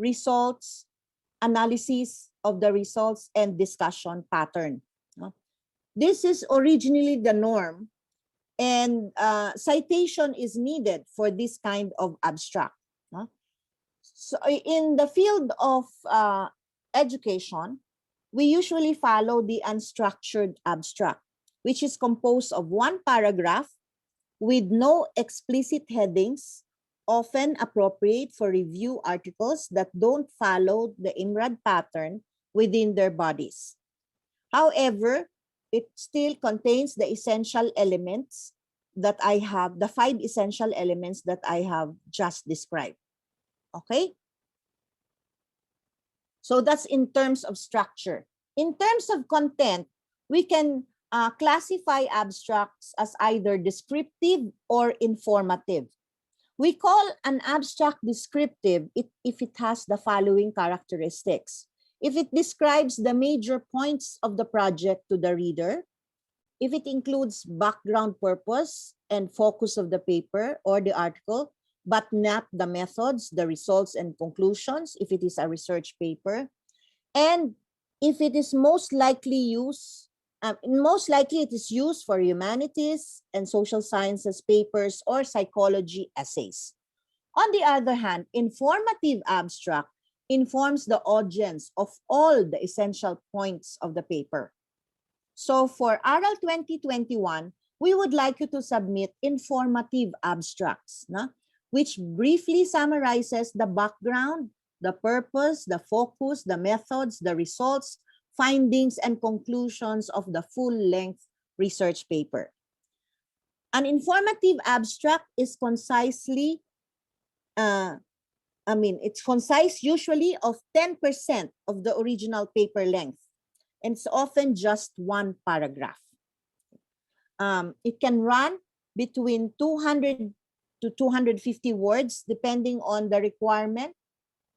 results, analysis of the results, and discussion pattern. No? This is originally the norm, and citation is needed for this kind of abstract. No? So in the field of education, we usually follow the unstructured abstract, which is composed of one paragraph with no explicit headings, often appropriate for review articles that don't follow the IMRAD pattern within their bodies. However, it still contains the essential elements that I have, the 5 essential elements that I have just described. Okay? So that's in terms of structure. In terms of content, we can classify abstracts as either descriptive or informative. We call an abstract descriptive if it has the following characteristics. If it describes the major points of the project to the reader, if it includes background purpose and focus of the paper or the article, but not the methods, the results, and conclusions, if it is a research paper, and if it is most likely it is used for humanities and social sciences papers or psychology essays. On the other hand, informative abstract informs the audience of all the essential points of the paper. So for ARAL 2021, we would like you to submit informative abstracts, no? Which briefly summarizes the background, the purpose, the focus, the methods, the results, findings, and conclusions of the full-length research paper. An informative abstract is concisely, it's concise usually of 10% of the original paper length, and it's often just one paragraph. It can run between 200 to 250 words, depending on the requirement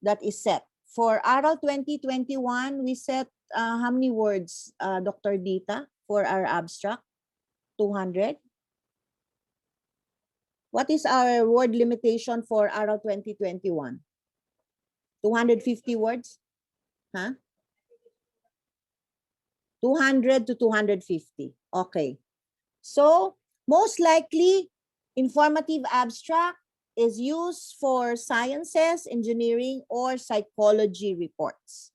that is set. For ARAL 2021, we set how many words, Dr. Dita, for our abstract? 200? What is our word limitation for ARAL 2021? 250 words? Huh? 200 to 250. Okay. So, most likely, informative abstract is used for sciences, engineering, or psychology reports.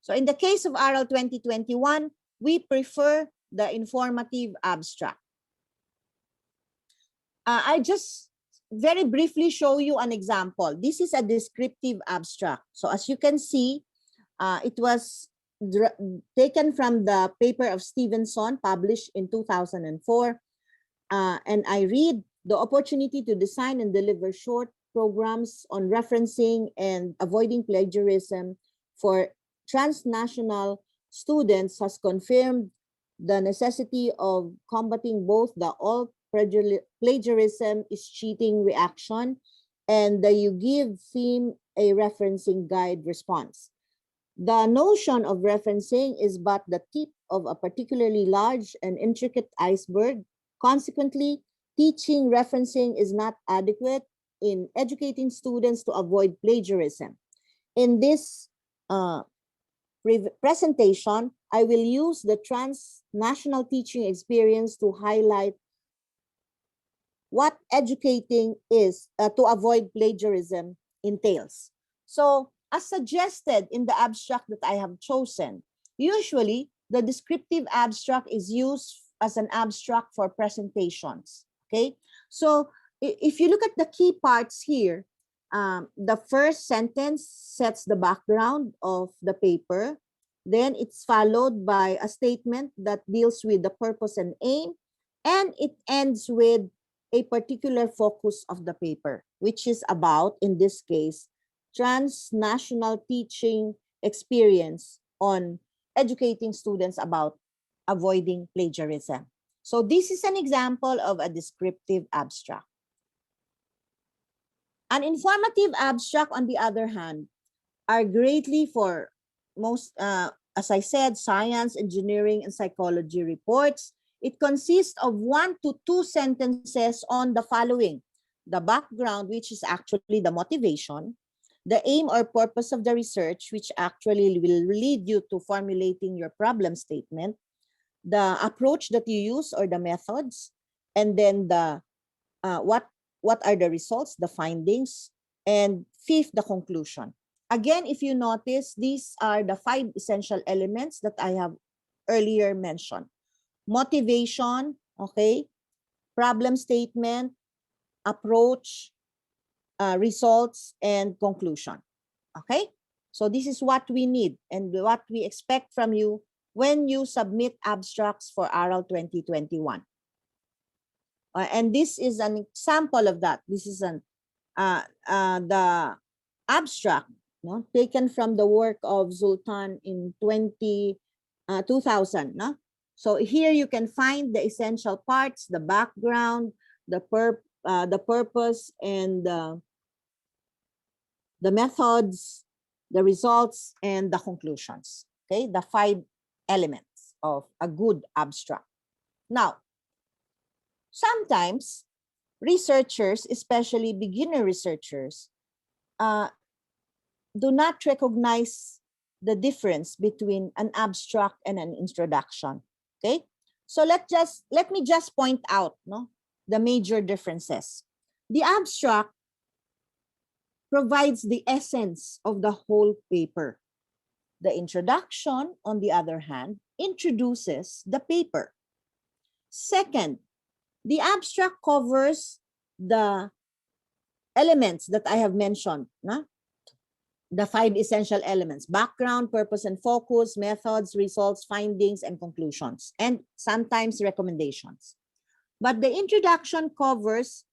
So in the case of ARAL 2021, we prefer the informative abstract. I just very briefly show you an example. This is a descriptive abstract. So as you can see, it was taken from the paper of Stevenson, published in 2004. And I read, the opportunity to design and deliver short programs on referencing and avoiding plagiarism for transnational students has confirmed the necessity of combating both the all plagiarism is cheating reaction and the you give theme a referencing guide response. The notion of referencing is but the tip of a particularly large and intricate iceberg. Consequently, teaching referencing is not adequate in educating students to avoid plagiarism. In this presentation, I will use the transnational teaching experience to highlight what educating is to avoid plagiarism entails. So, as suggested in the abstract that I have chosen, usually the descriptive abstract is used as an abstract for presentations. Okay, so if you look at the key parts here, the first sentence sets the background of the paper. Then it's followed by a statement that deals with the purpose and aim, and it ends with a particular focus of the paper, which is about, in this case, transnational teaching experience on educating students about avoiding plagiarism. So this is an example of a descriptive abstract. An informative abstract, on the other hand, are greatly for most, as I said, science, engineering, and psychology reports. It consists of 1 to 2 sentences on the following: the background, which is actually the motivation, the aim or purpose of the research, which actually will lead you to formulating your problem statement, the approach that you use or the methods, and then the what are the results, the findings, and fifth, the conclusion. Again, if you notice, these are the 5 essential elements that I have earlier mentioned. Motivation, okay, problem statement, approach, results, and conclusion. Okay? So this is what we need and what we expect from you when you submit abstracts for ARAL 2021. And this is an example of that. This is the abstract, no, taken from the work of Zultan in 2000. No? So here you can find the essential parts, the background, the purpose, and the methods, the results, and the conclusions. Okay, the 5 elements of a good abstract. Now, sometimes researchers, especially beginner researchers, do not recognize the difference between an abstract and an introduction. Okay, so let me just point out, no, the major differences. The abstract provides the essence of the whole paper. The introduction, on the other hand, introduces the paper. Second, the abstract covers the elements that I have mentioned, no? The 5 essential elements: background, purpose and focus, methods, results, findings, and conclusions, and sometimes recommendations. But the introduction covers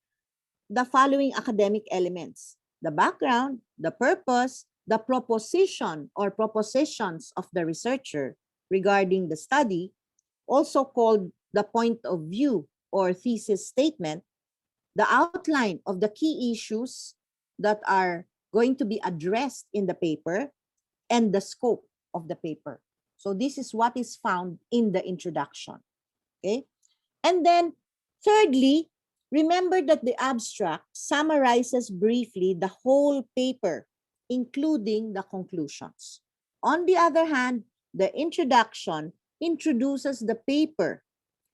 the following academic elements: the background, the purpose, the proposition or propositions of the researcher regarding the study, also called the point of view or thesis statement, the outline of the key issues that are going to be addressed in the paper, and the scope of the paper. So this is what is found in the introduction. Okay? And then thirdly, remember that the abstract summarizes briefly the whole paper, including the conclusions. On the other hand, the introduction introduces the paper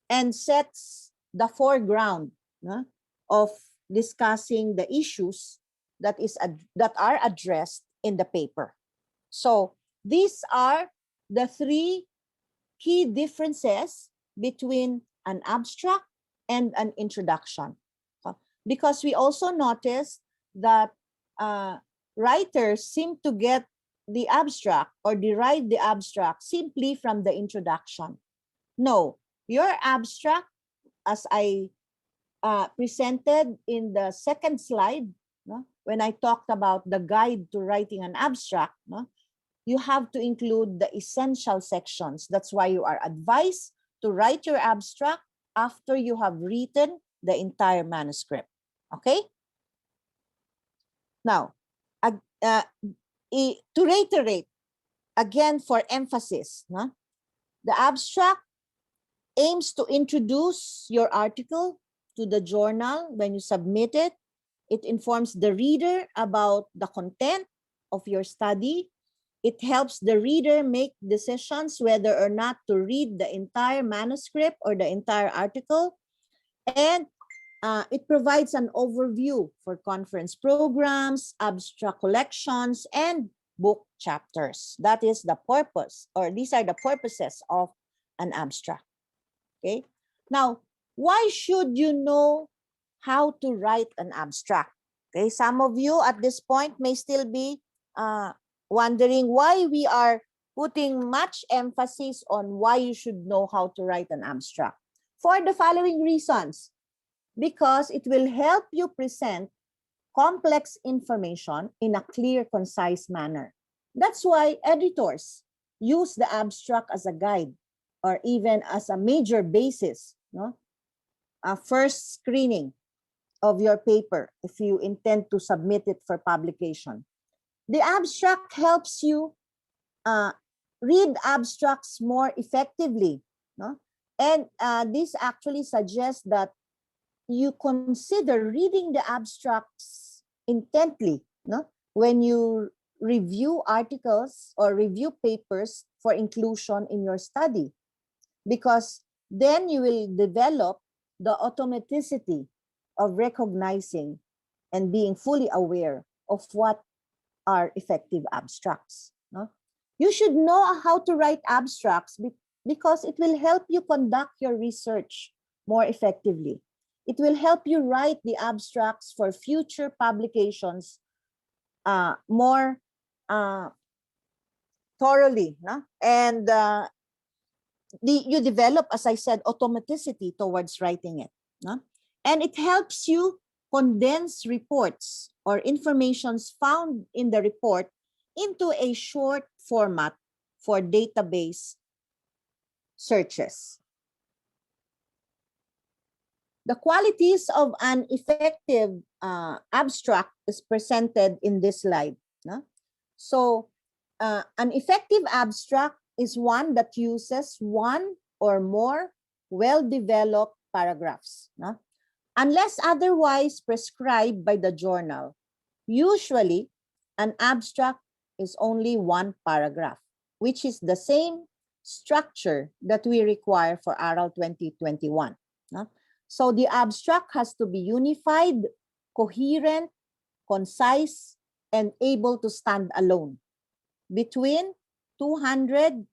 and sets the foreground, no, of discussing the issues that are addressed in the paper. So these are the 3 key differences between an abstract and an introduction. Because we also noticed that writers seem to get the abstract or derive the abstract simply from the introduction. No, your abstract, as I presented in the second slide, no, when I talked about the guide to writing an abstract, no, you have to include the essential sections. That's why you are advised to write your abstract after you have written the entire manuscript. Okay? Now, to reiterate, again for emphasis, no, the abstract aims to introduce your article to the journal when you submit it. It informs the reader about the content of your study. It helps the reader make decisions whether or not to read the entire manuscript or the entire article. And it provides an overview for conference programs, abstract collections, and book chapters. That is the purpose, or these are the purposes of an abstract. Okay. Now, why should you know how to write an abstract? Okay. Some of you at this point may still be wondering why we are putting much emphasis on why you should know how to write an abstract. For the following reasons: because it will help you present complex information in a clear, concise manner. That's why editors use the abstract as a guide or even as a major basis, no? A first screening of your paper if you intend to submit it for publication. The abstract helps you read abstracts more effectively, no? And this actually suggests that you consider reading the abstracts intently, no? when you review articles or review papers for inclusion in your study, because then you will develop the automaticity of recognizing and being fully aware of what are effective abstracts. No? You should know how to write abstracts because it will help you conduct your research more effectively. It will help you write the abstracts for future publications more thoroughly. No? And you develop, as I said, automaticity towards writing it. No? And it helps you condense reports or informations found in the report into a short format for database searches. The qualities of an effective abstract is presented in this slide. No? So an effective abstract is one that uses one or more well-developed paragraphs. No? Unless otherwise prescribed by the journal, usually an abstract is only one paragraph, which is the same structure that we require for ARAL 2021. No? So the abstract has to be unified, coherent, concise, and able to stand alone between 200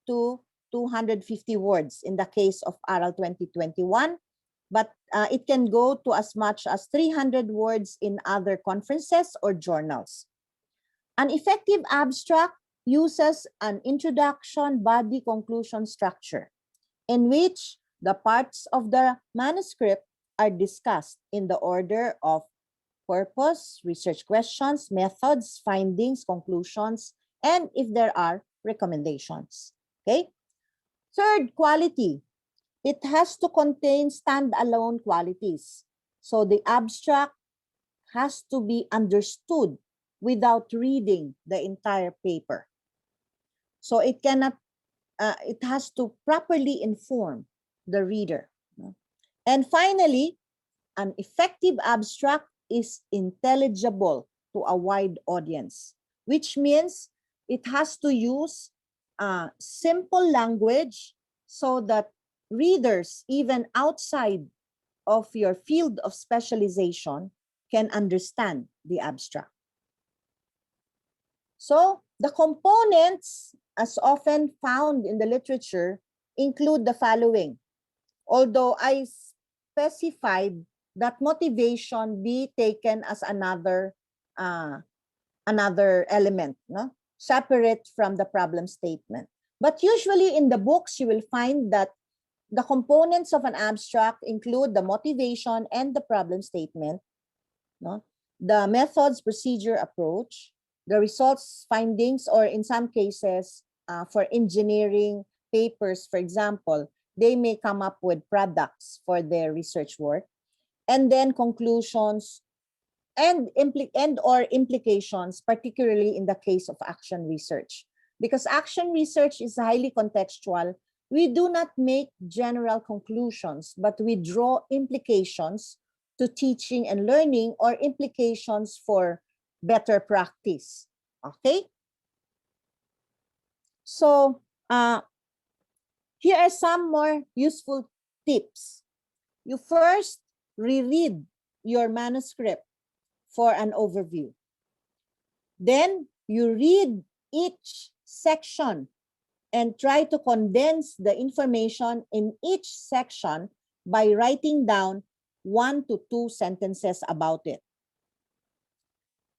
to 250 words in the case of ARAL 2021, but it can go to as much as 300 words in other conferences or journals. An effective abstract uses an introduction, body, conclusion structure in which the parts of the manuscript are discussed in the order of purpose, research questions, methods, findings, conclusions, and if there are recommendations. Okay? Third, quality. It has to contain standalone qualities. So the abstract has to be understood without reading the entire paper. So it cannot, it has to properly inform the reader. And finally, an effective abstract is intelligible to a wide audience, which means it has to use simple language so that readers, even outside of your field of specialization, can understand the abstract. So the components, as often found in the literature, include the following. Although I specified that motivation be taken as another element, no? Separate from the problem statement. But usually in the books, you will find that the components of an abstract include the motivation and the problem statement, no? The methods, procedure, approach, the results, findings, or in some cases, for engineering papers, for example, they may come up with products for their research work, and then conclusions and or implications, particularly in the case of action research. Because action research is highly contextual, we do not make general conclusions, but we draw implications to teaching and learning or implications for better practice. Okay? So, here are some more useful tips. You first reread your manuscript for an overview. Then you read each section and try to condense the information in each section by writing down 1 to 2 sentences about it.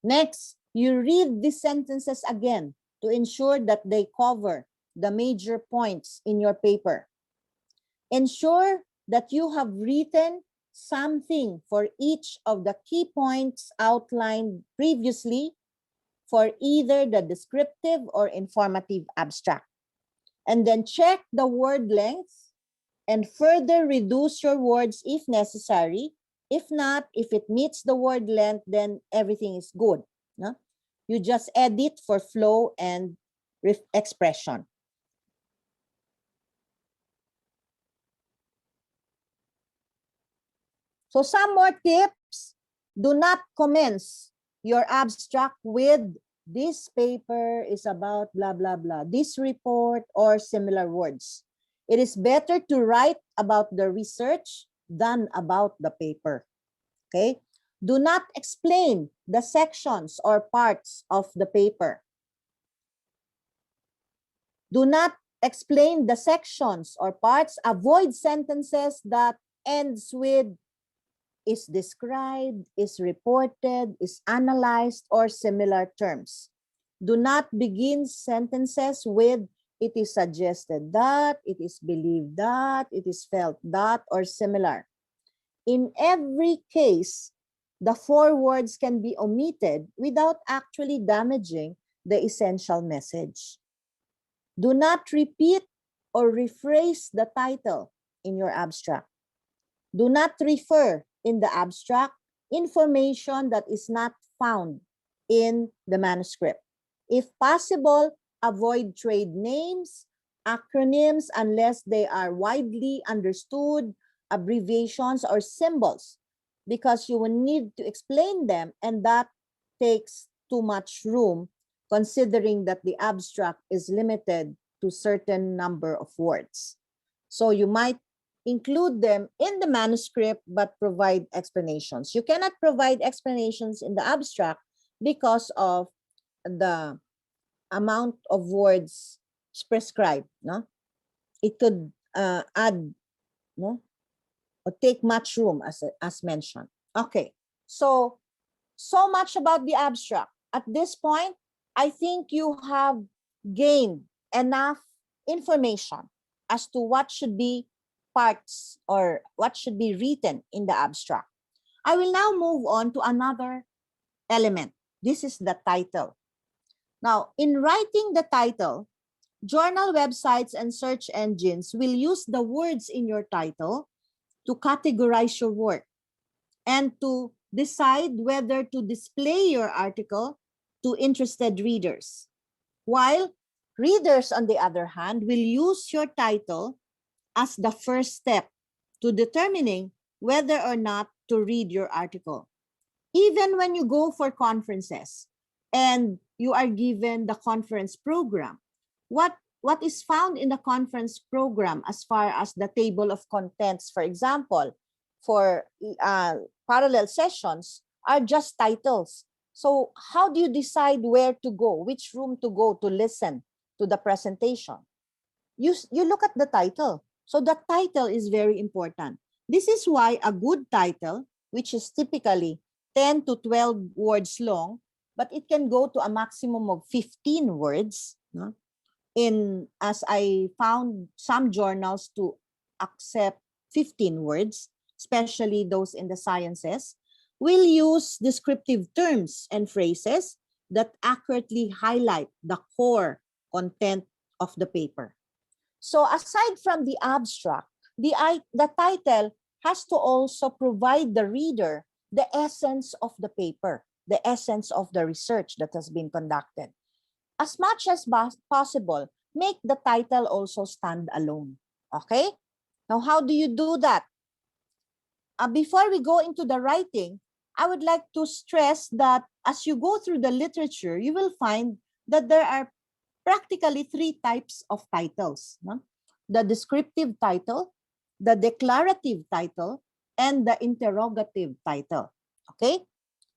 Next, you read these sentences again to ensure that they cover the major points in your paper. Ensure that you have written something for each of the key points outlined previously for either the descriptive or informative abstract. And then check the word length and further reduce your words if necessary. If not, if it meets the word length, then everything is good. No? You just edit for flow and expression. So some more tips. Do not commence your abstract with this paper is about blah, blah, blah, this report or similar words. It is better to write about the research than about the paper. Okay? Do not explain the sections or parts of the paper. Do not explain the sections or parts. Avoid sentences that ends with is described, is reported, is analyzed, or similar terms. Do not begin sentences with it is suggested that, it is believed that, it is felt that, or similar. In every case, the four words can be omitted without actually damaging the essential message. Do not repeat or rephrase the title in your abstract. Do not refer in the abstract information that is not found in the manuscript. If possible, avoid trade names, acronyms unless they are widely understood, abbreviations or symbols, because you will need to explain them, and that takes too much room considering that the abstract is limited to certain number of words. So you might include them in the manuscript but provide explanations. You cannot provide explanations in the abstract because of the amount of words prescribed. No? It could add, no, or take much room as mentioned. Okay, so much about the abstract. At this point, I think you have gained enough information as to what should be parts or what should be written in the abstract. I will now move on to another element. This is the title. Now, in writing the title, journal websites and search engines will use the words in your title to categorize your work and to decide whether to display your article to interested readers. While readers, on the other hand, will use your title as the first step to determining whether or not to read your article. Even when you go for conferences and you are given the conference program, what is found in the conference program as far as the table of contents, for example, for parallel sessions are just titles. So how do you decide where to go, which room to go to listen to the presentation? You look at the title. So the title is very important. This is why a good title, which is typically 10 to 12 words long, but it can go to a maximum of 15 words. No? As I found some journals to accept 15 words, especially those in the sciences, will use descriptive terms and phrases that accurately highlight the core content of the paper. So aside from the abstract, the title has to also provide the reader the essence of the paper, the essence of the research that has been conducted. As much as possible, make the title also stand alone. Okay? Now, how do you do that? Before we go into the writing, I would like to stress that as you go through the literature, you will find that there are practically three types of titles. No? The descriptive title, the declarative title, and the interrogative title. Okay?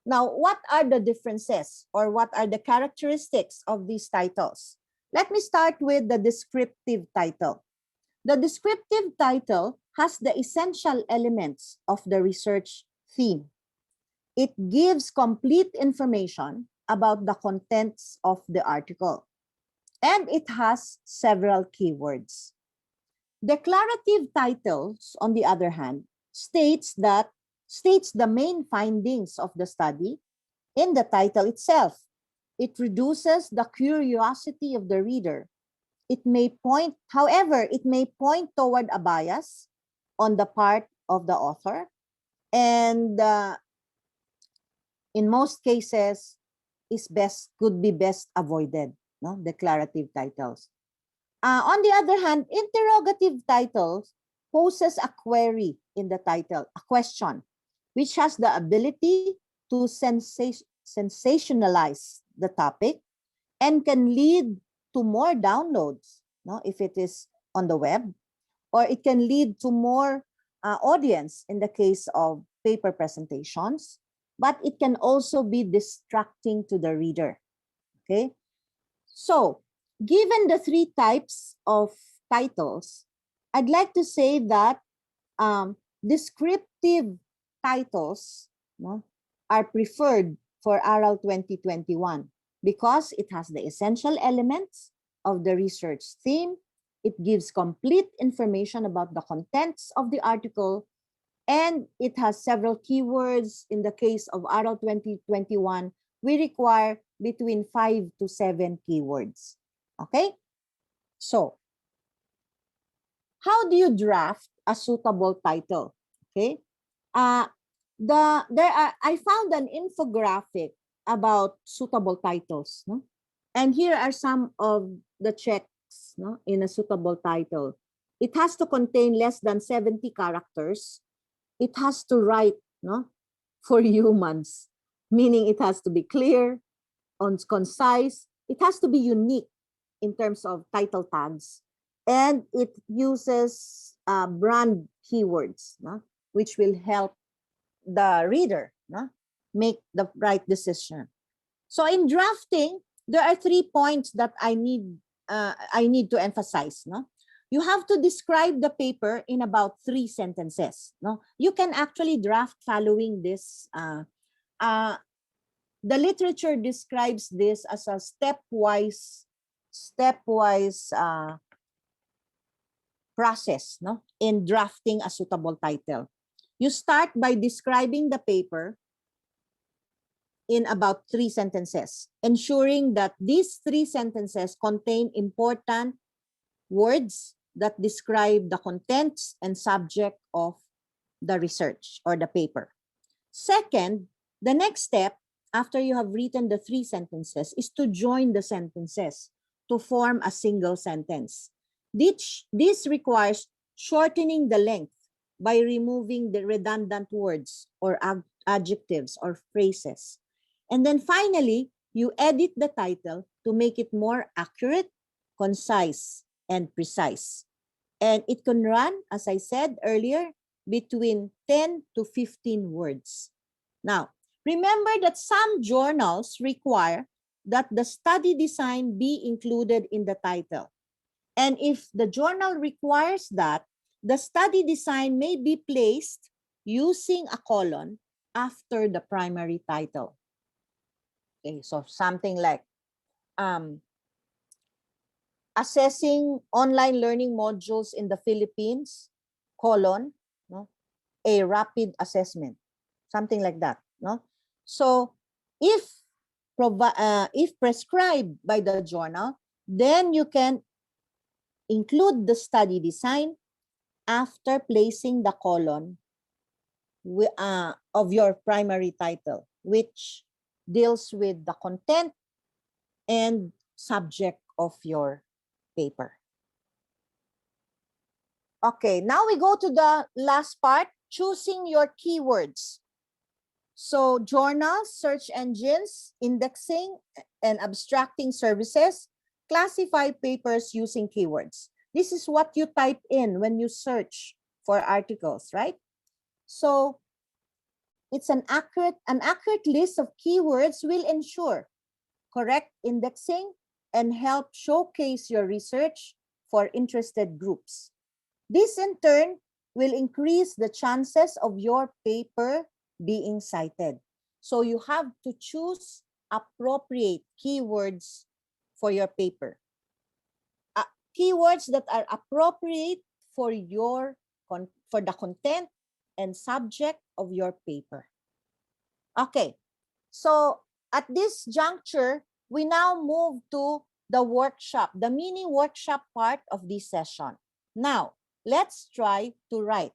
Now, what are the differences or what are the characteristics of these titles? Let me start with the descriptive title. The descriptive title has the essential elements of the research theme. It gives complete information about the contents of the article, and it has several keywords. Declarative titles, on the other hand, states the main findings of the study in the title itself. It reduces the curiosity of the reader. It may point toward a bias on the part of the author, and in most cases could be best avoided. No? Declarative titles. On the other hand, interrogative titles poses a query in the title, a question, which has the ability to sensationalize the topic and can lead to more downloads, no, if it is on the web, or it can lead to more audience in the case of paper presentations, but it can also be distracting to the reader. Okay, so given the three types of titles, I'd like to say that descriptive titles, no, are preferred for ARAL 2021 because it has the essential elements of the research theme. It gives complete information about the contents of the article, and it has several keywords. In the case of ARAL 2021, we require between 5 to 7 keywords. Okay? So, how do you draft a suitable title? Okay? I found an infographic about suitable titles, no? And here are some of the checks, no, in a suitable title. It has to contain less than 70 characters. It has to write, no, for humans, meaning it has to be clear, concise. It has to be unique in terms of title tags, and it uses brand keywords, no, which will help the reader, no, make the right decision. So in drafting, there are 3 points that I need to emphasize. No, you have to describe the paper in about 3 sentences. No, you can actually draft following this. The literature describes this as a stepwise process, no, in drafting a suitable title. You start by describing the paper in about 3 sentences, ensuring that these 3 sentences contain important words that describe the contents and subject of the research or the paper. Second, the next step after you have written the 3 sentences is to join the sentences to form a single sentence. This requires shortening the length by removing the redundant words or adjectives or phrases. And then finally, you edit the title to make it more accurate, concise, and precise. And it can run, as I said earlier, between 10 to 15 words. Now, remember that some journals require that the study design be included in the title. And if the journal requires that, the study design may be placed using a colon after the primary title. Okay, so something like assessing online learning modules in the Philippines, colon, no, a rapid assessment, something like that. No, so if prescribed by the journal, then you can include the study design after placing the colon of your primary title, which deals with the content and subject of your paper. Okay, now we go to the last part, choosing your keywords. So journals, search engines, indexing, and abstracting services classify papers using keywords. This is what you type in when you search for articles, right? So it's an accurate list of keywords will ensure correct indexing and help showcase your research for interested groups. This in turn will increase the chances of your paper being cited. So you have to choose appropriate keywords for your paper. Keywords that are appropriate for the content and subject of your paper. Okay, so at this juncture, we now move to the workshop, the mini workshop part of this session. Now, let's try to write.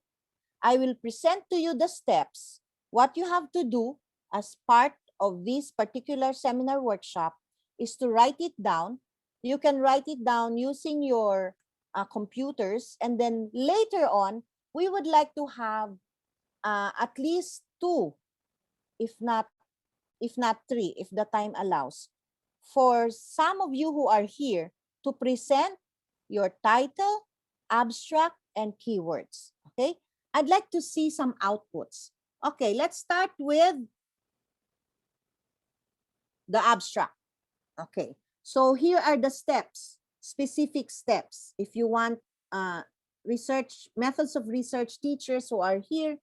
I will present to you the steps. What you have to do as part of this particular seminar workshop is to write it down. You can write it down using your computers, and then later on, we would like to have at least 2, if not if not 3, if the time allows, for some of you who are here to present your title, abstract, and keywords. Okay? I'd like to see some outputs. Okay, let's start with the abstract. Okay, so here are the steps, specific steps. If you want research, methods of research teachers who are here,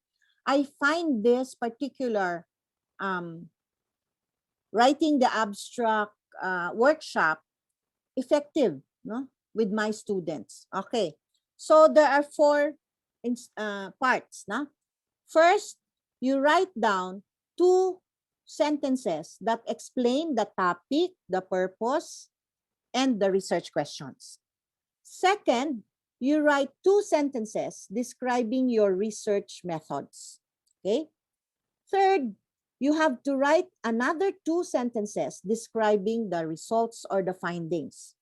I find this particular writing the abstract workshop effective, no, with my students. Okay, so there are 4 parts. No? First, you write down 2 sentences that explain the topic, the purpose, and the research questions. Second, you write 2 sentences describing your research methods. Okay. Third, you have to write another 2 sentences describing the results or the findings.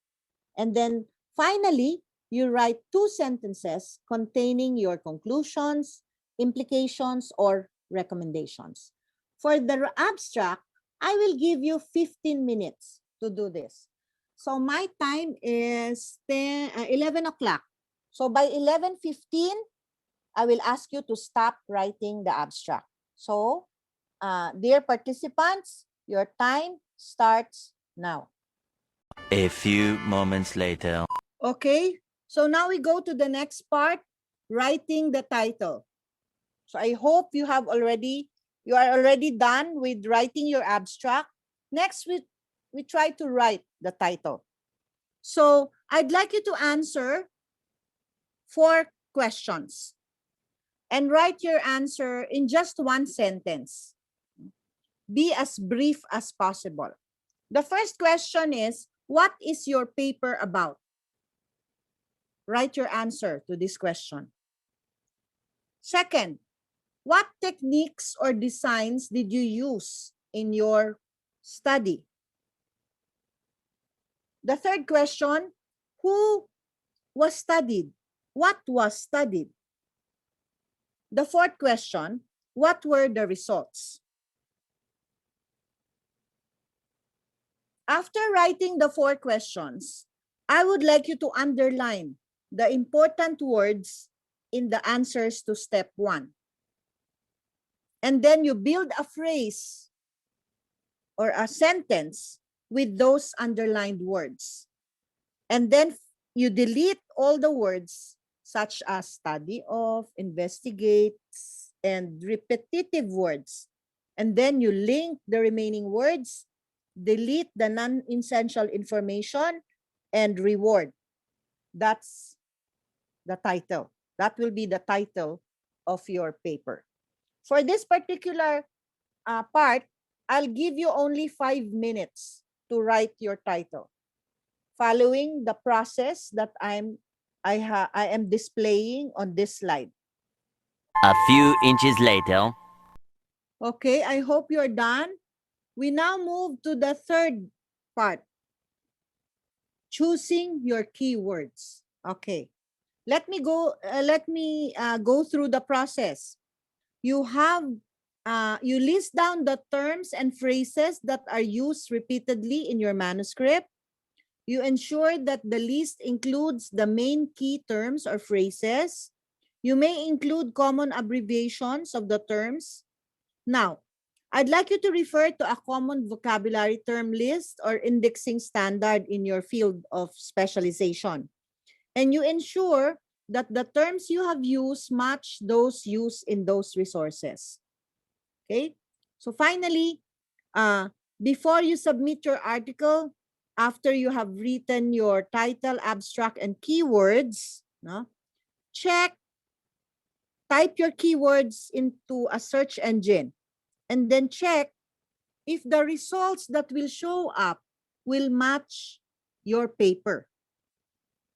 And then finally, you write 2 sentences containing your conclusions, implications, or recommendations. For the abstract, I will give you 15 minutes to do this. So my time is 11 o'clock. So by 11:15, I will ask you to stop writing the abstract. So, dear participants, your time starts now. A few moments later. Okay, so now we go to the next part, writing the title. So I hope you are already done with writing your abstract. Next, we try to write the title. So I'd like you to answer 4 questions and write your answer in just 1 sentence. Be as brief as possible. The first question is, what is your paper about? Write your answer to this question. Second, what techniques or designs did you use in your study? The third question, who was studied? What was studied? The fourth question, what were the results? After writing the 4 questions, I would like you to underline the important words in the answers to step 1. And then you build a phrase or a sentence with those underlined words. And then you delete all the words such as study of, investigates, and repetitive words. And then you link the remaining words, delete the non-essential information, and reward. That's the title. That will be the title of your paper. For this particular part, I'll give you only 5 minutes to write your title, following the process that I am displaying on this slide. A few inches later. Okay, I hope you're done. We now move to the third part, choosing your keywords. Okay, let me go through the process. You list down the terms and phrases that are used repeatedly in your manuscript. You ensure that the list includes the main key terms or phrases. You may include common abbreviations of the terms. Now, I'd like you to refer to a common vocabulary term list or indexing standard in your field of specialization. And you ensure that the terms you have used match those used in those resources. Okay? So finally, before you submit your article, after you have written your title, abstract, and keywords, no, type your keywords into a search engine, and then check if the results that will show up will match your paper.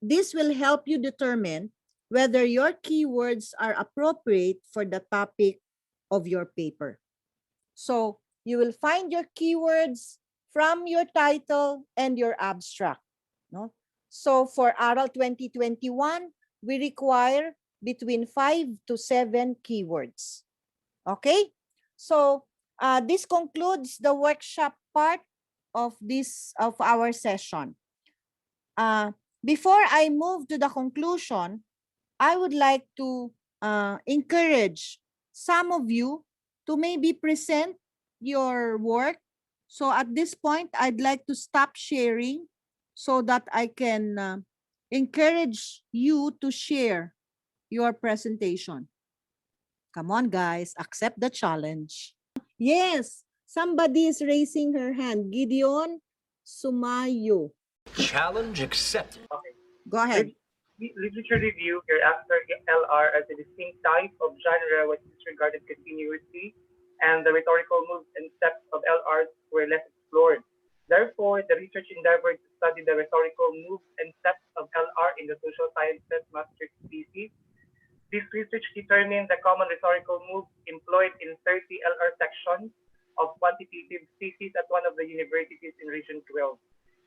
This will help you determine whether your keywords are appropriate for the topic of your paper. So you will find your keywords from your title and your abstract. No? So for ARAL 2021, we require between 5 to 7 keywords. Okay? So this concludes the workshop part of our session. Before I move to the conclusion, I would like to encourage some of you to maybe present your work. So at this point, I'd like to stop sharing so that I can encourage you to share your presentation. Come on, guys, accept the challenge. Yes, somebody is raising her hand. Gideon Sumayo. Challenge accepted. Okay. Go ahead. Literature review hereafter LR as a distinct type of genre was disregarded continuously, and the rhetorical moves and steps of LRs were less explored. Therefore, the research endeavored to study the rhetorical moves and steps of LR in the social sciences master's thesis. This research determined the common rhetorical moves employed in 30 LR sections of quantitative thesis at one of the universities in Region 12.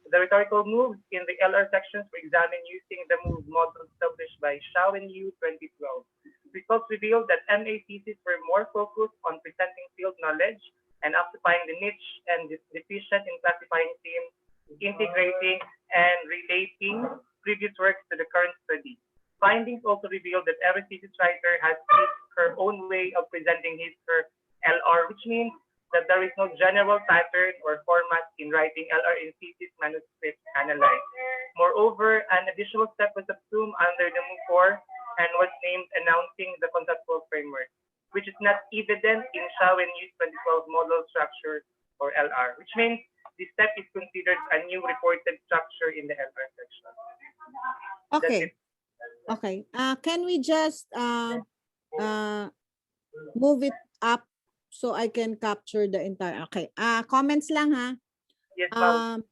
The rhetorical moves in the LR sections were examined using the move model established by Shao and Yu 2012. Results revealed that MA theses were more focused on presenting field knowledge and occupying the niche and deficient in classifying themes, integrating and relating previous works to the current study. Findings also revealed that every thesis writer has her own way of presenting her LR, which means that there is no general pattern or format in writing LR in thesis manuscript analyzed. Moreover, an additional step was assumed under the MOVE 4 and was named announcing the conceptual framework, which is not evident in Shao and Yu's 2012 model structure or LR, which means this step is considered a new reported structure in the LR section. Okay. Okay. Can we just move it up so I can capture the entire? Okay. Comments lang ha. Yes, ma'am.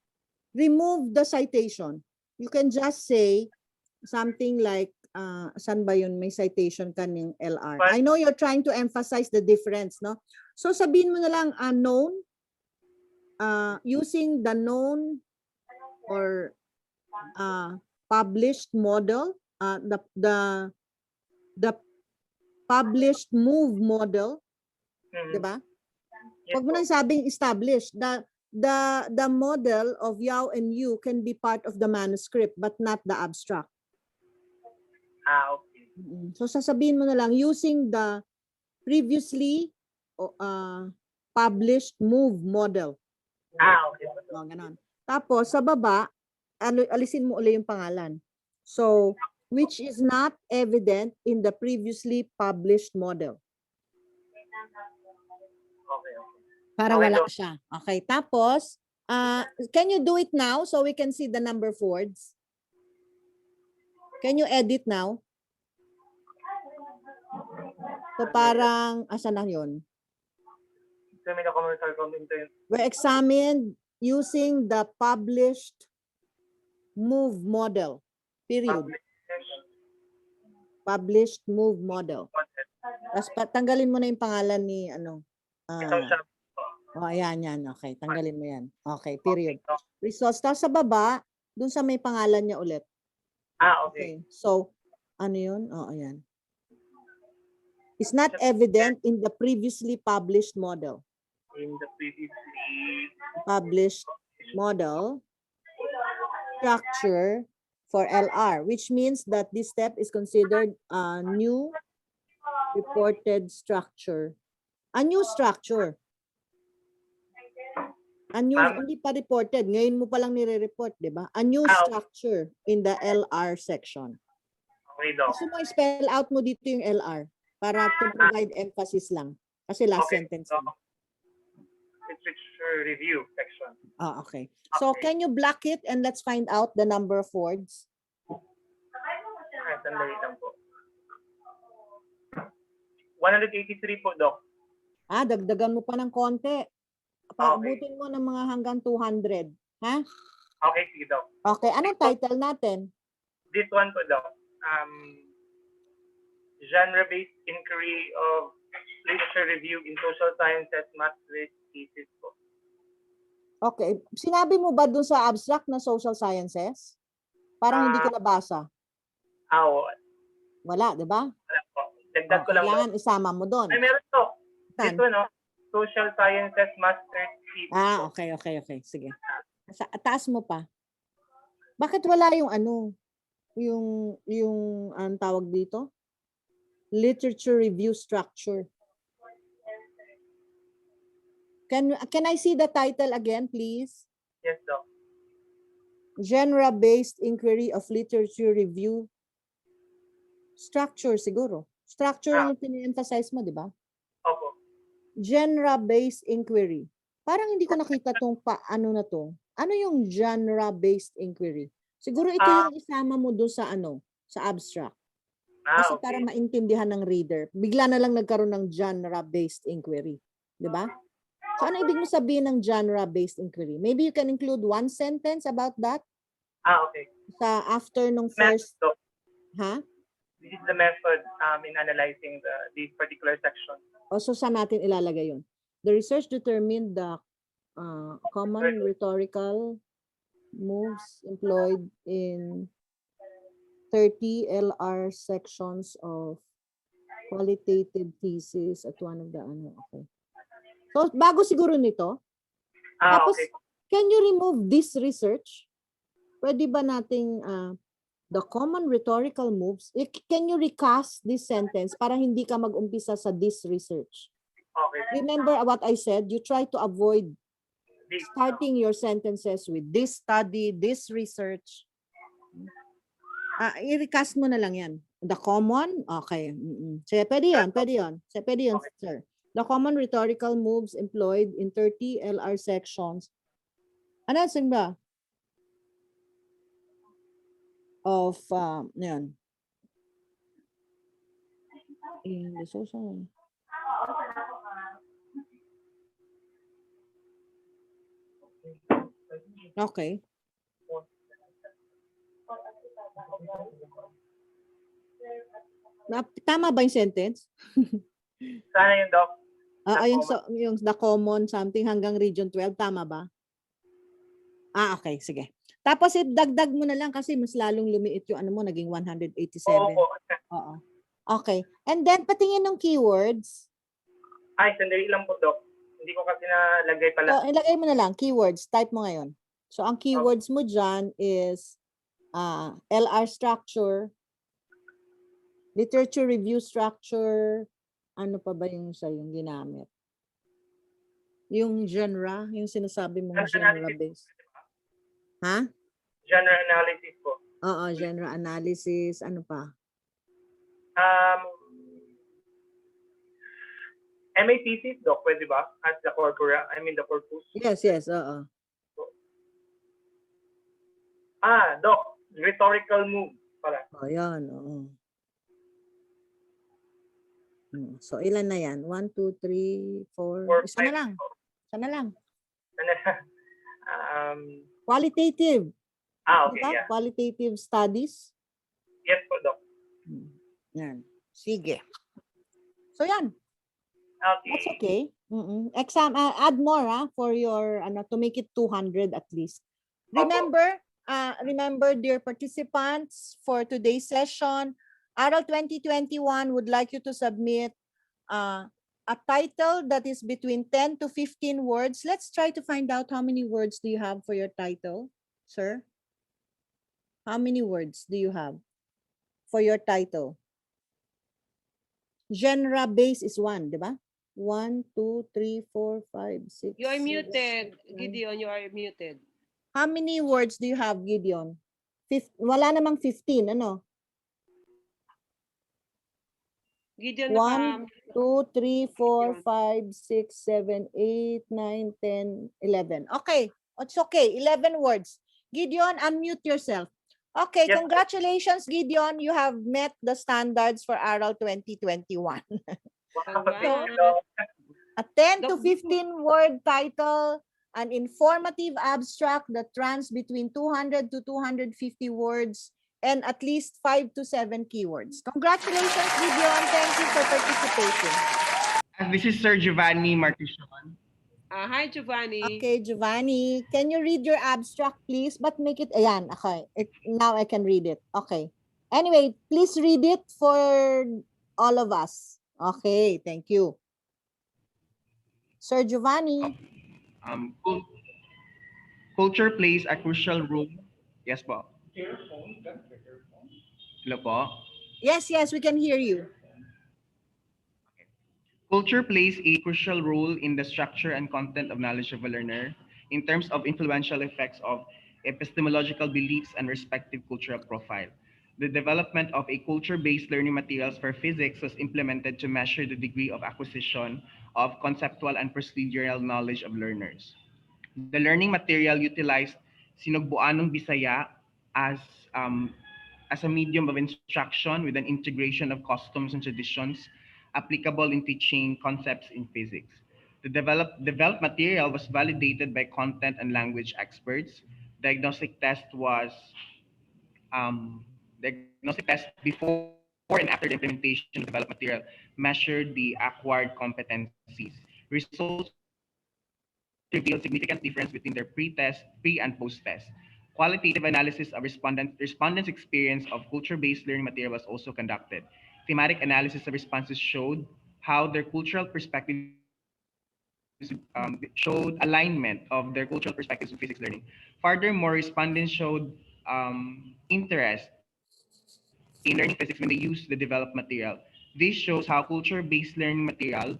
Remove the citation. You can just say something like, saan ba yun? May citation ka ng LR. I know you're trying to emphasize the difference, no? So sabihin mo na lang known, using the known or published model, the published move model, diba? Yes, Wag mo nang sabing established. The model of Yao and Yu can be part of the manuscript but not the abstract. Okay. So sasabihin mo na lang using the previously published move model. Okay. Ganon. Tapos sa baba, alisin mo ulit yung pangalan. So, which is not evident in the previously published model. Okay. Para Okay, wala so- siya. Okay, tapos, can you do it now so we can see the number of words? Can you edit now? So parang, asan na yun? We examined using the published move model. Period. Published move model. Tapos tanggalin mo na yung pangalan ni ayan. Okay, tanggalin mo yan. Okay, period. Results. Tapos sa baba, dun sa may pangalan niya ulit. Okay. So, ano yun? Ayan. It's not evident in the previously published model. In the previously Published model structure for LR, which means that this step is considered a new reported structure. A new structure. A new, hindi pa reported. Ngayon mo palang nire-report, di ba? A new structure in the LR section. Okay, Doc. Gusto mo i-spell out mo dito yung LR para to provide emphasis lang. Kasi last sentence. So, literature review section. Okay. So, can you block it and let's find out the number of words? Sandali lang po. 183 po, Doc. Dagdagan mo pa ng konti. Paabutin mo ng mga hanggang 200. Ha? Okay, sige, Doc. Okay. Anong title natin? This one po, Doc. Genre-based inquiry of literature review in social sciences master's thesis po. Okay. Sinabi mo ba dun sa abstract na social sciences? Parang hindi ko nabasa. Wala Wala, di ba? po. Dagdag ko lang po. Kailangan isama mo doon. Ay, meron to. This Saan? one, no? Social Sciences Master's thesis. Okay. Sige. Taas mo pa. Bakit wala yung ano? Yung ang tawag dito? Literature review structure. Can I see the title again, please? Yes, Doc. Genre-based inquiry of literature review structure siguro. Structure yung pini-emphasize mo, di ba? Opo. Genre-based inquiry. Parang hindi ko nakita tong paano na to. Ano yung genre-based inquiry? Siguro ito yung isama mo doon sa sa abstract. Kasi Okay. para maintindihan ng reader, bigla na lang nagkaroon ng genre-based inquiry. Di ba? So ano ibig mo sabihin ng genre-based inquiry? Maybe you can include one sentence about that Okay. sa after nung Method, first, Doc. ha? This is the method in analyzing this particular section. O so saan natin ilalagay yun? The research determined the common rhetorical moves employed in 30 LR sections of qualitative thesis at one of the okay. So bago siguro nito, tapos Okay. can you remove this research? Pwede ba nating the common rhetorical moves, can you recast this sentence para hindi ka mag-umpisa sa this research? Okay. Remember what I said, you try to avoid This. starting your sentences with this study, this research. I-recast mo na lang yan. The common, okay. Sige, pwede yun. Sige, pwede yun, sir. The common rhetorical moves employed in 30 LR sections. Ano sing ba? Of, yan. In the social. Okay. Tama ba yung sentence? Sana yung Doc. Yung the common something hanggang region 12, tama ba? Okay, sige. Tapos dagdag mo na lang kasi mas lalong lumiit yung ano mo, naging 187. Opo. Oo. Okay. And then patingin ng keywords. Ay, sandali lang po, Doc. Hindi ko kasi nalagay pala. So, ilagay mo na lang, keywords. Type mo ngayon. So, ang keywords mo dyan is LR structure, literature review structure, ano pa ba yung yung ginamit? Yung genre, yung sinasabi mong genre-based. Ha? Genre analysis po. Oo, genre analysis. Ano pa? MA thesis, Doc, pwede ba? As the corpora, the corpus. Yes, oo. Doc, rhetorical move pala. Yan, oo. So, ilan na yan? 1, 2, 3, 4. Isa na lang. Isa na lang. Qualitative. Okay, Diba? yeah. Qualitative studies. Yes po, Doc. Yan. Sige. So, yan. Okay. That's okay. Exam, add more for your, to make it 200 at least. Remember, dear participants, for today's session, Aral 2021 would like you to submit a title that is between 10 to 15 words. Let's try to find out how many words do you have for your title, sir? How many words do you have for your title? Genre base is 1, di ba? 1, 2, 3, 4, 5, 6. You are muted, Gideon. You are muted. How many words do you have, Gideon? Wala namang 15, ano? Gideon, 1, 2, 3, 4, 5, 6, 7, 8, 9, 10, 11. Okay, it's okay. 11 words. Gideon, unmute yourself. Okay, Yes. Congratulations, Gideon. You have met the standards for Aral 2021. A 10 to 15 word title, an informative abstract that runs between 200 to 250 words, and at least 5 to 7 keywords. Congratulations, Gideon. Thank you for participating. This is Sir Giovanni Martishon. hi, Giovanni. Okay, Giovanni, can you read your abstract, please? But make it, ayan, okay. Now I can read it. Okay. Anyway, please read it for all of us. Okay, thank you. Sir Giovanni. Cul- Culture plays a crucial role. Yes po. Hello po. Yes, yes, we can hear you. Culture plays a crucial role in the structure and content of knowledge of a learner in terms of influential effects of epistemological beliefs and respective cultural profile. The development of a culture-based learning materials for physics was implemented to measure the degree of acquisition of conceptual and procedural knowledge of learners. The learning material utilized Sinugbuanong Bisaya as um, as a medium of instruction with an integration of customs and traditions applicable in teaching concepts in physics. The developed material was validated by content and language experts. Diagnostic test was diagnostic test before and after the implementation of developed material measured the acquired competencies. Results revealed significant difference between their pre and post-test. Qualitative analysis of respondents' experience of culture-based learning material was also conducted. Thematic analysis of responses showed how their cultural perspectives showed alignment of their cultural perspectives with physics learning. Furthermore, respondents showed interest in learning physics when they used the developed material. This shows how culture-based learning material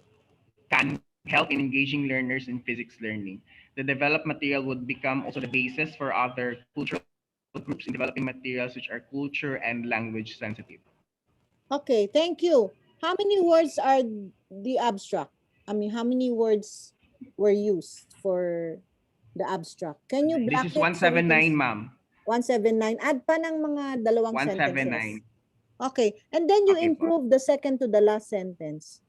can help in engaging learners in physics learning. The developed material would become also the basis for other cultural groups in developing materials which are culture and language sensitive. Okay, thank you. How many words are the abstract? I mean, how many words were used for the abstract? Can you This block is it so we can 179, ma'am. 179? Add pa ng mga dalawang 179. sentences. Okay, and then you Okay po. improve the second to the last sentence.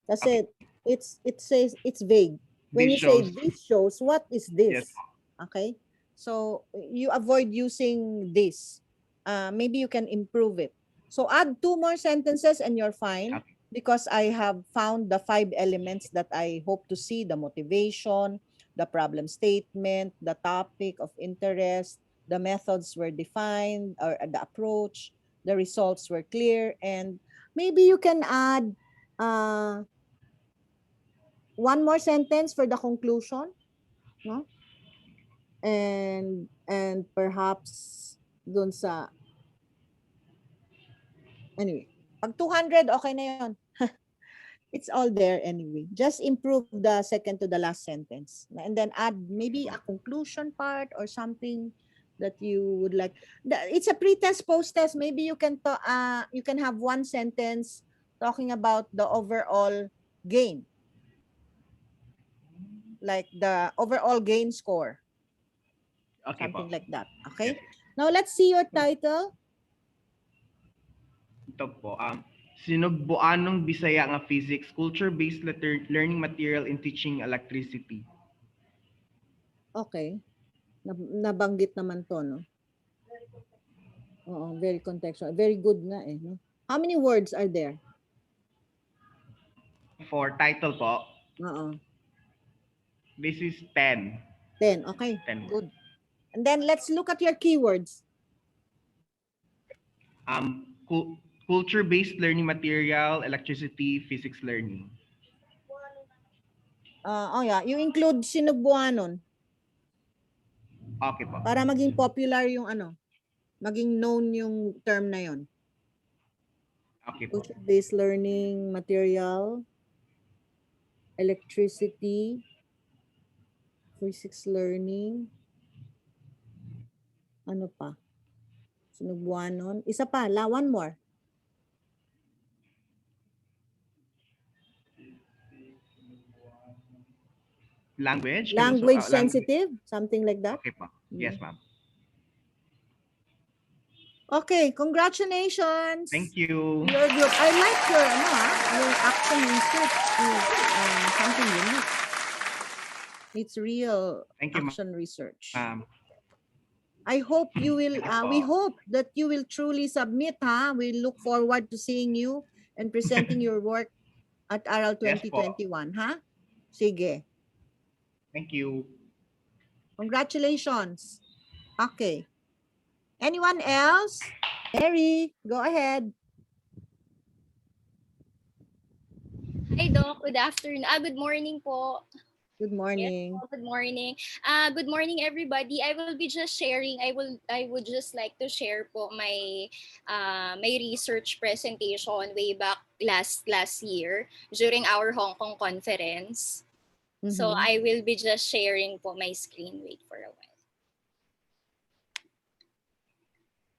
Kasi Okay. it says it's vague. When This you say shows. this shows, what is Yes. this? Okay, so you avoid using this. Maybe you can improve it. So add 2 more sentences and you're fine, Okay. because I have found the 5 elements that I hope to see: the motivation, the problem statement, the topic of interest, the methods were defined, or the approach, the results were clear, and maybe you can add uh, 1 more sentence for the conclusion, no? And perhaps dun sa, anyway, pag 200 okay na 'yon. It's all there anyway. Just improve the second to the last sentence and then add maybe a conclusion part or something that you would like. It's a pre-test, post-test. Maybe you can you can have 1 sentence talking about the overall gain, like the overall gain score, Okay po. something like that. Yes, Okay? yes. Now let's see your title. Ito po. Sinugbuanong Bisaya nga Physics, Culture-Based Learning Material in Teaching Electricity. Okay. Nabanggit naman to, no? Oo, very contextual. Very good nga eh, no? How many words are there? For title po, Oo. this is 10. 10. Okay, 10 good. words. And then let's look at your keywords. Culture-based learning material, electricity, physics learning. Oh yeah, you include Sinugbuanon Okay po. para maging popular yung ano, maging known yung term na yon. Okay po. Culture-based learning material, electricity, physics learning, ano pa? Sinugbuanon. Isa pa, one more. Language? Language sensitive, something like that. Okay po. Yes, ma'am. Okay, congratulations. Thank you. Your group. I like your your action research is something unique. It's real Thank you, action research. ma'am. I hope you will, Yes we po. hope that you will truly submit, ha? We look forward to seeing you and presenting your work at ARAL Yes po. 2021, ha? Sige. Thank you. Congratulations. Okay. Anyone else? Mary, go ahead. Hi, Doc. Good afternoon. Good morning po. Good Yes morning. po, good morning. Good morning, everybody. I will be just sharing. I would just like to share po my research presentation way back last year during our Hong Kong conference. So Mhm. I will be just sharing po my screen. Wait for a while.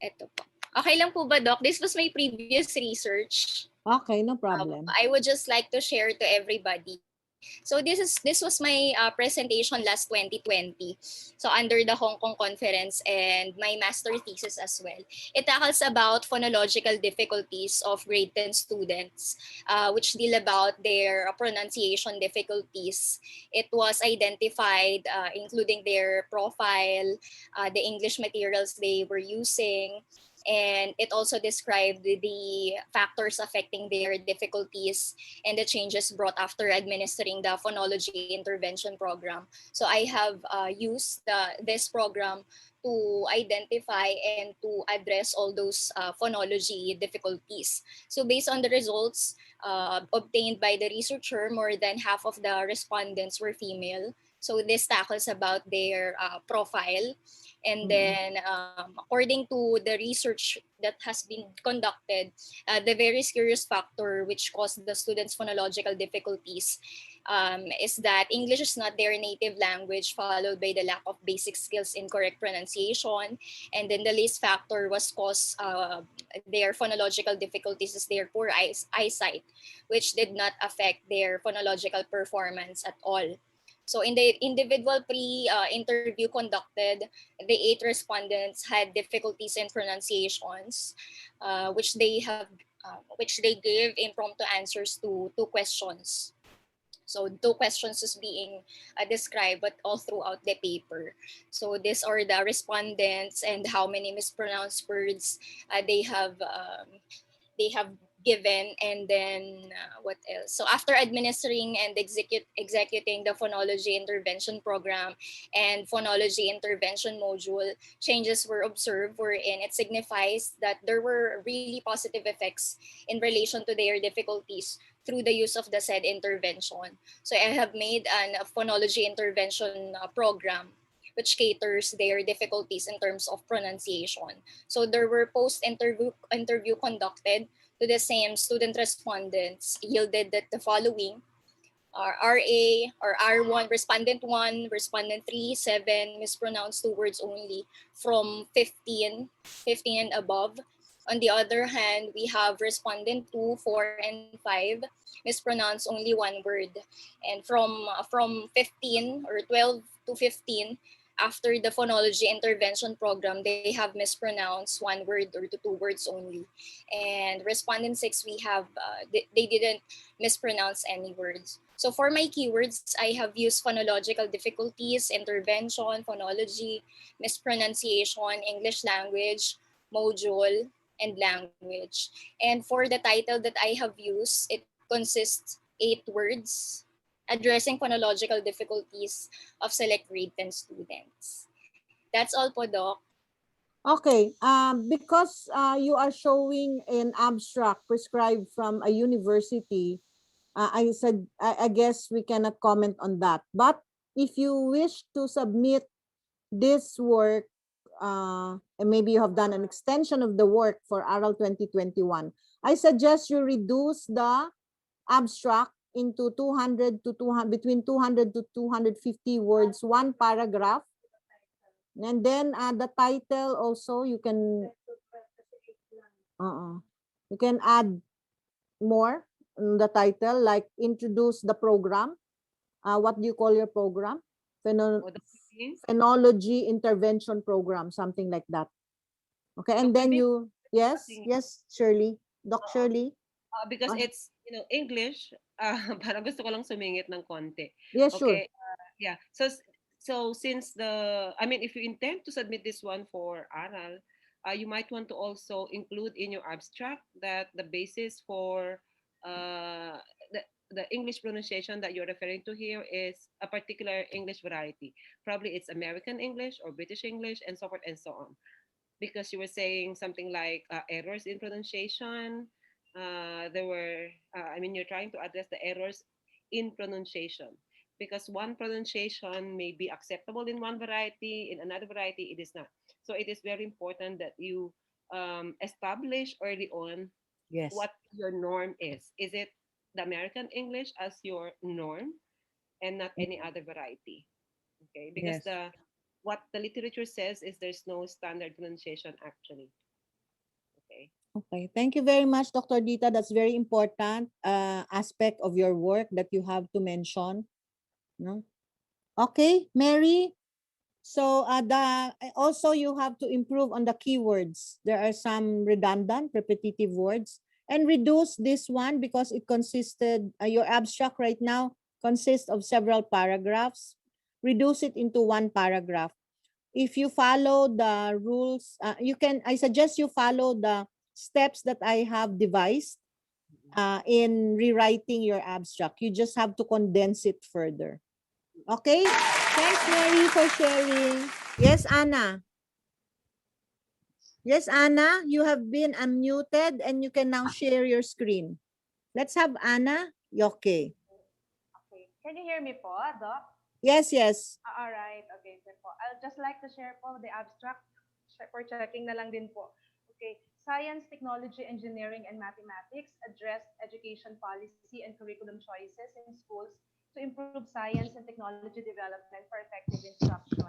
Ito po. Okay lang po ba, Doc? This was my previous research. Okay, no problem. I would just like to share to everybody. So this was my presentation last 2020. So under the Hong Kong conference and my master thesis as well. It tackles about phonological difficulties of grade 10 students, which deal about their pronunciation difficulties. It was identified, including their profile, the English materials they were using, and it also described the factors affecting their difficulties and the changes brought after administering the phonology intervention program. So I have used this program to identify and to address all those phonology difficulties. So based on the results obtained by the researcher, more than half of the respondents were female. So this tackles about their profile. And Mm-mm. then according to the research that has been conducted, the very serious factor which caused the students phonological difficulties is that English is not their native language, followed by the lack of basic skills in correct pronunciation. And then the least factor was caused their phonological difficulties is their poor eyesight, which did not affect their phonological performance at all. So in the individual pre-interview conducted, the 8 respondents had difficulties in pronunciations, which they gave impromptu answers to 2 questions. So 2 questions is being described, but all throughout the paper. So these are the respondents and how many mispronounced words they have given, and then what else. So after administering and executing the phonology intervention program and phonology intervention module, changes were observed wherein it signifies that there were really positive effects in relation to their difficulties through the use of the said intervention. So I have made a phonology intervention program which caters their difficulties in terms of pronunciation. So there were post interview conducted to the same student respondents yielded that the following are RA or R1, respondent 1, respondent 3, 7, mispronounced 2 words only from 15 and above. On the other hand, we have respondent 2, 4, and 5, mispronounced only 1 word. And from 15 or 12 to 15, after the phonology intervention program, they have mispronounced 1 word or to 2 words only. And respondent 6, we have they didn't mispronounce any words. So for my keywords, I have used phonological difficulties, intervention, phonology, mispronunciation, English language, module, and language. And for the title that I have used, it consists 8 words addressing phonological difficulties of select grade 10 students. That's all po, Doc. Okay, because you are showing an abstract prescribed from a university, I guess we cannot comment on that. But if you wish to submit this work, and maybe you have done an extension of the work for ARAL 2021, I suggest you reduce the abstract into 200 to 200, between 200 to 250 words, 1 paragraph. And then the title also, you can add more in the title, like introduce the program. What do you call your program? O, the meeting. Phonology intervention program, something like that. Okay, and Doc, then maybe you, yes, thing, Shirley, Doc Shirley. because Uh, it's English, parang gusto ko lang sumingit ng konti. yeah, sure. Okay, yeah. So since I mean, if you intend to submit this one for ARAL, you might want to also include in your abstract that the basis for uh, the the English pronunciation that you're referring to here is a particular English variety. Probably it's American English or British English and so forth and so on. Because you were saying something like errors in pronunciation, there were, I mean, you're trying to address the errors in pronunciation, because one pronunciation may be acceptable in one variety, in another variety, it is not. So it is very important that you establish early on Yes. what your norm is. Is it the American English as your norm and not any other variety? Okay, because Yes. the what the literature says is there's no standard pronunciation actually. Okay. Okay. Thank you very much, Dr. Dita. That's very important aspect of your work that you have to mention. No? Okay, Mary. So also you have to improve on the keywords. There are some redundant, repetitive words, and reduce this one because it consisted. Your abstract right now consists of several paragraphs. Reduce it into one paragraph. If you follow the rules, you can. I suggest you follow the steps that I have devised in rewriting your abstract. You just have to condense it further. Okay? Thanks, Mary, for sharing. Yes, Anna. Yes, Anna, you have been unmuted and you can now share your screen. Let's have Anna. Okay. Okay. Can you hear me po, Doc? Yes, yes. All right. Okay, sir po. I'll just like to share po the abstract for checking na lang din po. Okay. Science, technology, engineering, and mathematics address education policy and curriculum choices in schools to improve science and technology development for effective instruction.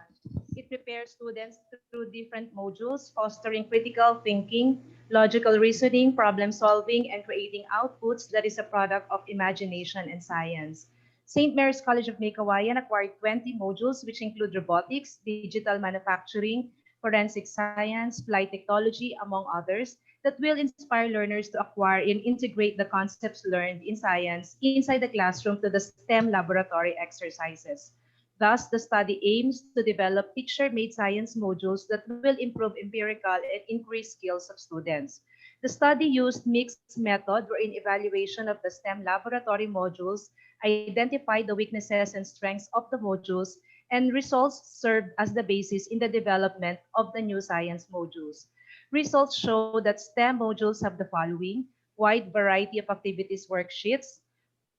It prepares students through different modules, fostering critical thinking, logical reasoning, problem solving, and creating outputs that is a product of imagination and science. St. Mary's College of Meycauayan acquired 20 modules, which include robotics, digital manufacturing, forensic science, flight technology, among others, that will inspire learners to acquire and integrate the concepts learned in science inside the classroom to the STEM laboratory exercises. Thus, the study aims to develop teacher-made science modules that will improve empirical and increase skills of students. The study used mixed method wherein evaluation of the STEM laboratory modules identified the weaknesses and strengths of the modules, and results served as the basis in the development of the new science modules. Results show that STEM modules have the following: wide variety of activities worksheets,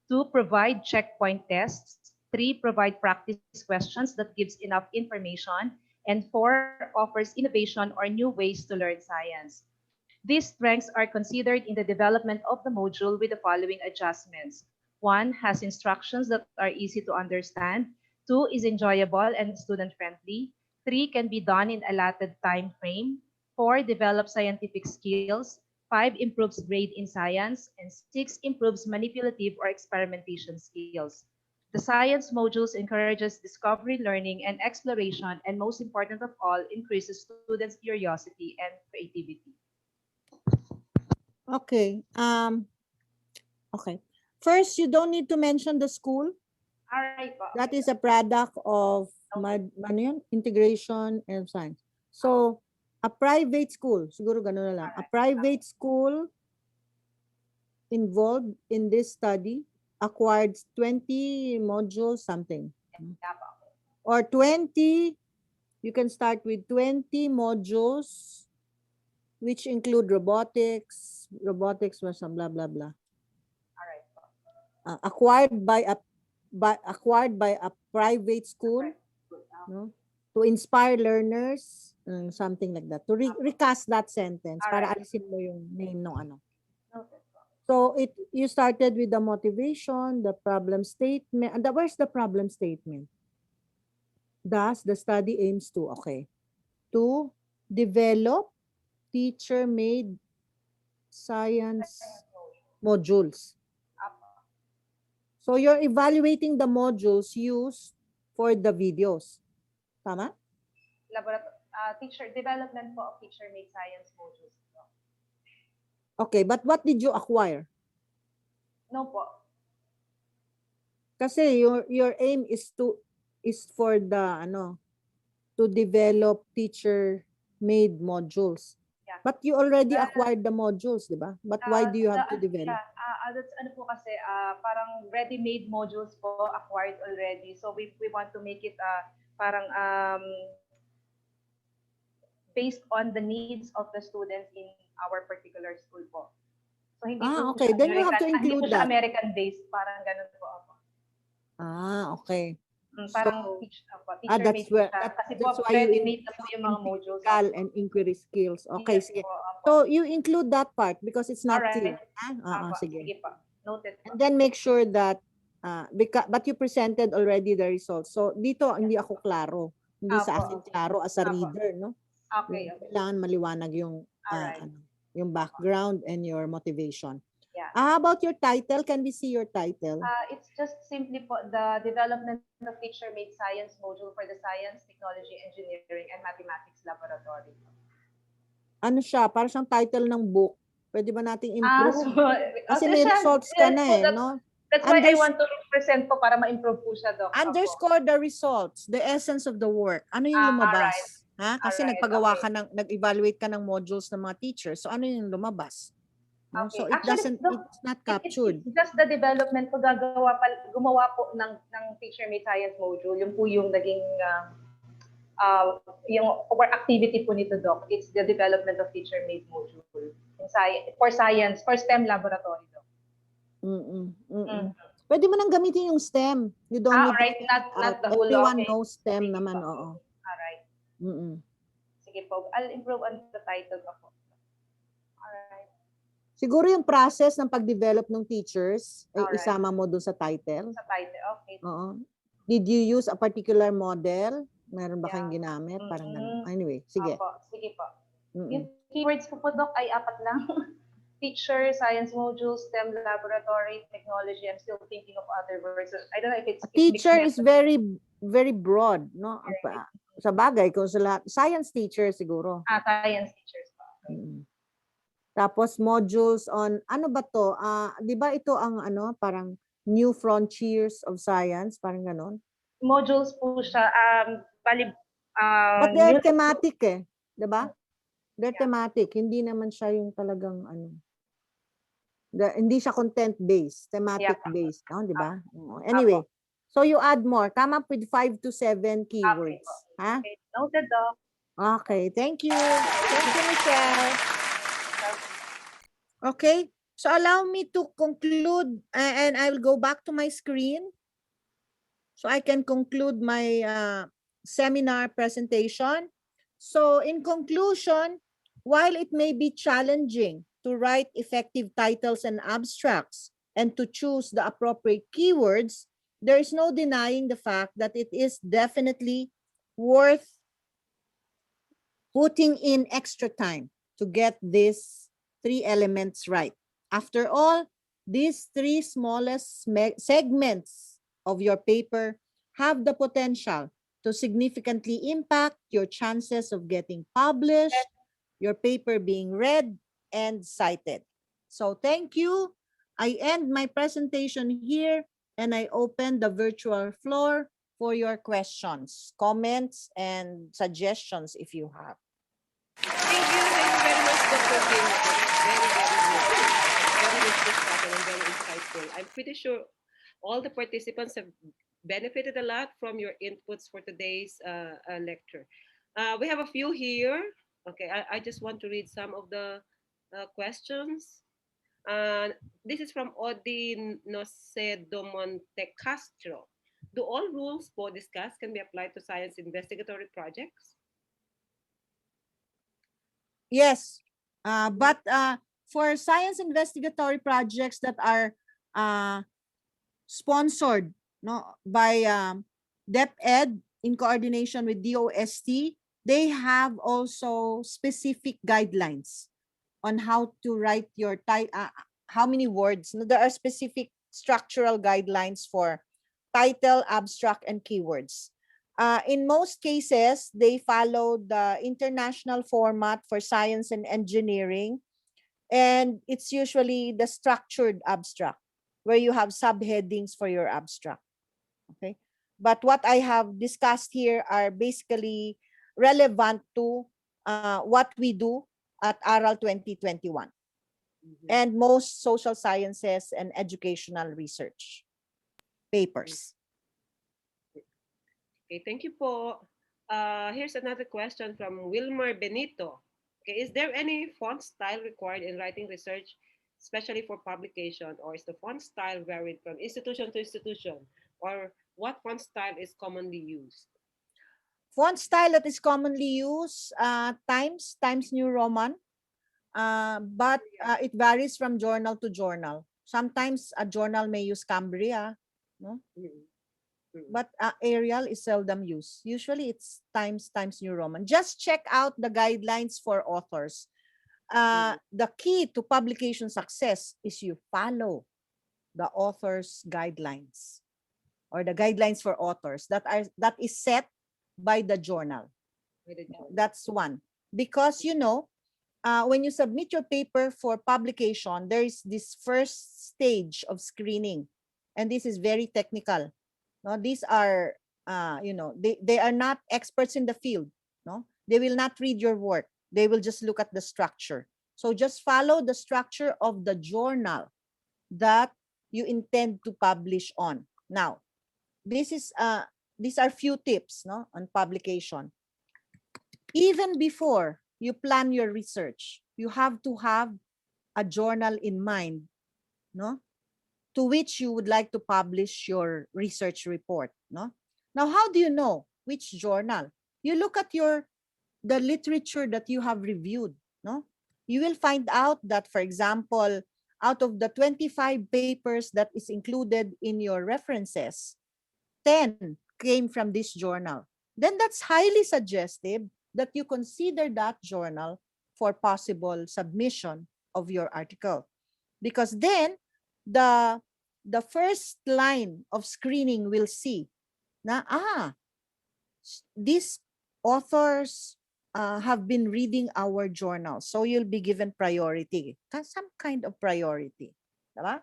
2, provide checkpoint tests, 3, provide practice questions that gives enough information, and 4, offers innovation or new ways to learn science. These strengths are considered in the development of the module with the following adjustments. 1, has instructions that are easy to understand. 2, is enjoyable and student-friendly. 3, can be done in allotted time frame. 4, develops scientific skills. 5, improves grade in science. And 6, improves manipulative or experimentation skills. The science modules encourages discovery, learning, and exploration, and most important of all, increases students' curiosity and creativity. Okay. Okay. First, you don't need to mention the school. All right po. That Okay. is a product of Okay. ano yun? Integration and science. So, a private school, siguro gano'n na lang. A private school involved in this study acquired 20 modules, something. Yeah po. Or 20, you can start with 20 modules, which include robotics. Robotics was some blah, blah, blah. All right po. Acquired by a private school, no, to inspire learners, something like that, to recast that sentence para Alright. alisin mo yung name ng ano. Noted po. So you started with the motivation, the problem statement, and where's the problem statement? Thus, the study aims to develop teacher-made science modules. Apo. So you're evaluating the modules used for the videos. Tama? Teacher development po of teacher-made science modules po. Okay, but what did you acquire? No po. Kasi your aim is for the to develop teacher-made modules. Yeah. But you already acquired the modules, di ba? But why do you have to develop? That's ano po kasi parang ready-made modules po acquired already. So we want to make it parang based on the needs of the students in our particular school po. So So, hindi Ah, po okay. siya Then you have to American, hindi po include siya that. American-based, parang ganun po ako. Ah, okay. Parang So, teacher that's made po where siya. Kasi that's po, why you ready-made na po include yung mga modules. empirical and inquiry skills. Okay, Yes sige. po, opo. So you include that part because it's not clear. Alright. Ah, sige. Sige po. Noted po. And then make sure that but you presented already the results. So dito hindi ako klaro. Hindi sa akin Apo. klaro as a Apo. reader, no? Okay. Kailangan maliwanag yung Alright. yung background and your motivation. Yeah. How about your title? Can we see your title? It's just simply po the development of teacher-made science module for the Science, Technology, Engineering, and Mathematics Laboratory. Ano siya? Para siyang title ng book. Pwede ba nating improve? Kasi okay may siya. results ka Yes na po, eh, no? That's why I want to present po para ma-improve po siya, Doc. Underscore the results, the essence of the work. Ano yung lumabas? Ha? Kasi Alright, nagpagawa okay. ka ng, nag-evaluate ka ng modules ng mga teachers. So ano yung lumabas? No? Okay. So it Actually, doesn't, it's not captured. It's just the development po gumawa po ng teacher-made science module. Yung po yung naging yung work activity po nito, Doc. It's the development of teacher-made module in for science, for STEM laboratory, Doc. Pwede mo nang gamitin yung STEM. You don't need right. to Not the whole. Everyone Okay. knows STEM Sige naman, po. oo. Alright. Mm-mm. Sige po. I'll improve on the title pa po. Alright. Siguro yung process ng pag-develop ng teachers, ay Alright. isama mo dun sa title. Sa title. Okay. Oo. Did you use a particular model? Meron ba kayong Yeah. ginamit? Parang ganun. Anyway, sige. Opo. Sige po. Mm-mm. Yung keywords po, Doc, ay 4 lang. Teacher, science module, STEM laboratory, technology. I'm still thinking of other words. I don't know if it's Teacher is mixed very very broad, no? Sa bagay kung sa lahat, science teacher siguro. science teachers po. Tapos modules on ano ba to? 'Di ba ito ang ano, parang new frontiers of science, parang ganon. Modules po siya. But they're thematic eh, 'di ba? They're thematic, hindi naman siya yung talagang ano. Hindi siya content based, thematic based, no, 'di ba? Anyway, so you add more, come up with 5 to 7 keywords, ha? Okay. Noted, Doc. Okay, thank you. Thank you, Michelle. Okay, so allow me to conclude and I will go back to my screen so I can conclude my seminar presentation. So in conclusion, while it may be challenging to write effective titles and abstracts and to choose the appropriate keywords, there is no denying the fact that it is definitely worth putting in extra time to get these 3 elements right. After all, these 3 smallest segments of your paper have the potential to significantly impact your chances of getting published, your paper being read and cited. So thank you. I end my presentation here and I open the virtual floor for your questions, comments, and suggestions if you have. Thank you very much, Dr. Jane. Very discussion and very insightful. I'm pretty sure all the participants have benefited a lot from your inputs for today's lecture. We have a few here. Okay, I just want to read some of the questions. This is from Odi Nocedo Monte Castro. Do all rules po discussed can be applied to science investigatory projects? Yes, but for science investigatory projects that are sponsored by DepEd in coordination with DOST, they have also specific guidelines on how to write your how many words. There are specific structural guidelines for title, abstract, and keywords. In most cases, they follow the international format for science and engineering, and it's usually the structured abstract where you have subheadings for your abstract. Okay, but what I have discussed here are basically relevant to what we do at ARAL 2021 and most social sciences and educational research papers. Okay, thank you po. Here's another question from Wilmer Benito. Okay, is there any font style required in writing research especially for publication, or is the font style varied from institution to institution, or what font style is commonly used? Font style that is commonly used, Times New Roman, but it varies from journal to journal. Sometimes a journal may use Cambria, no? Mm, mm. But Arial is seldom used. Usually it's Times New Roman. Just check out the guidelines for authors. The key to publication success is you follow the author's guidelines, or the guidelines for authors that is set by the journal. By the journal. That's one. Because when you submit your paper for publication, there is this first stage of screening, and this is very technical. No, these are they are not experts in the field. No, they will not read your work. They will just look at the structure. So just follow the structure of the journal that you intend to publish on. Now, these are few tips, no, on publication. Even before you plan your research, you have to have a journal in mind, no, to which you would like to publish your research report, no. Now, how do you know which journal? You look at the literature that you have reviewed, no. You will find out that, for example, out of the 25 papers that is included in your references, 10 came from this journal. Then that's highly suggestive that you consider that journal for possible submission of your article. Because then the first line of screening will see na, these authors have been reading our journal. So you'll be given priority, some kind of priority. Diba?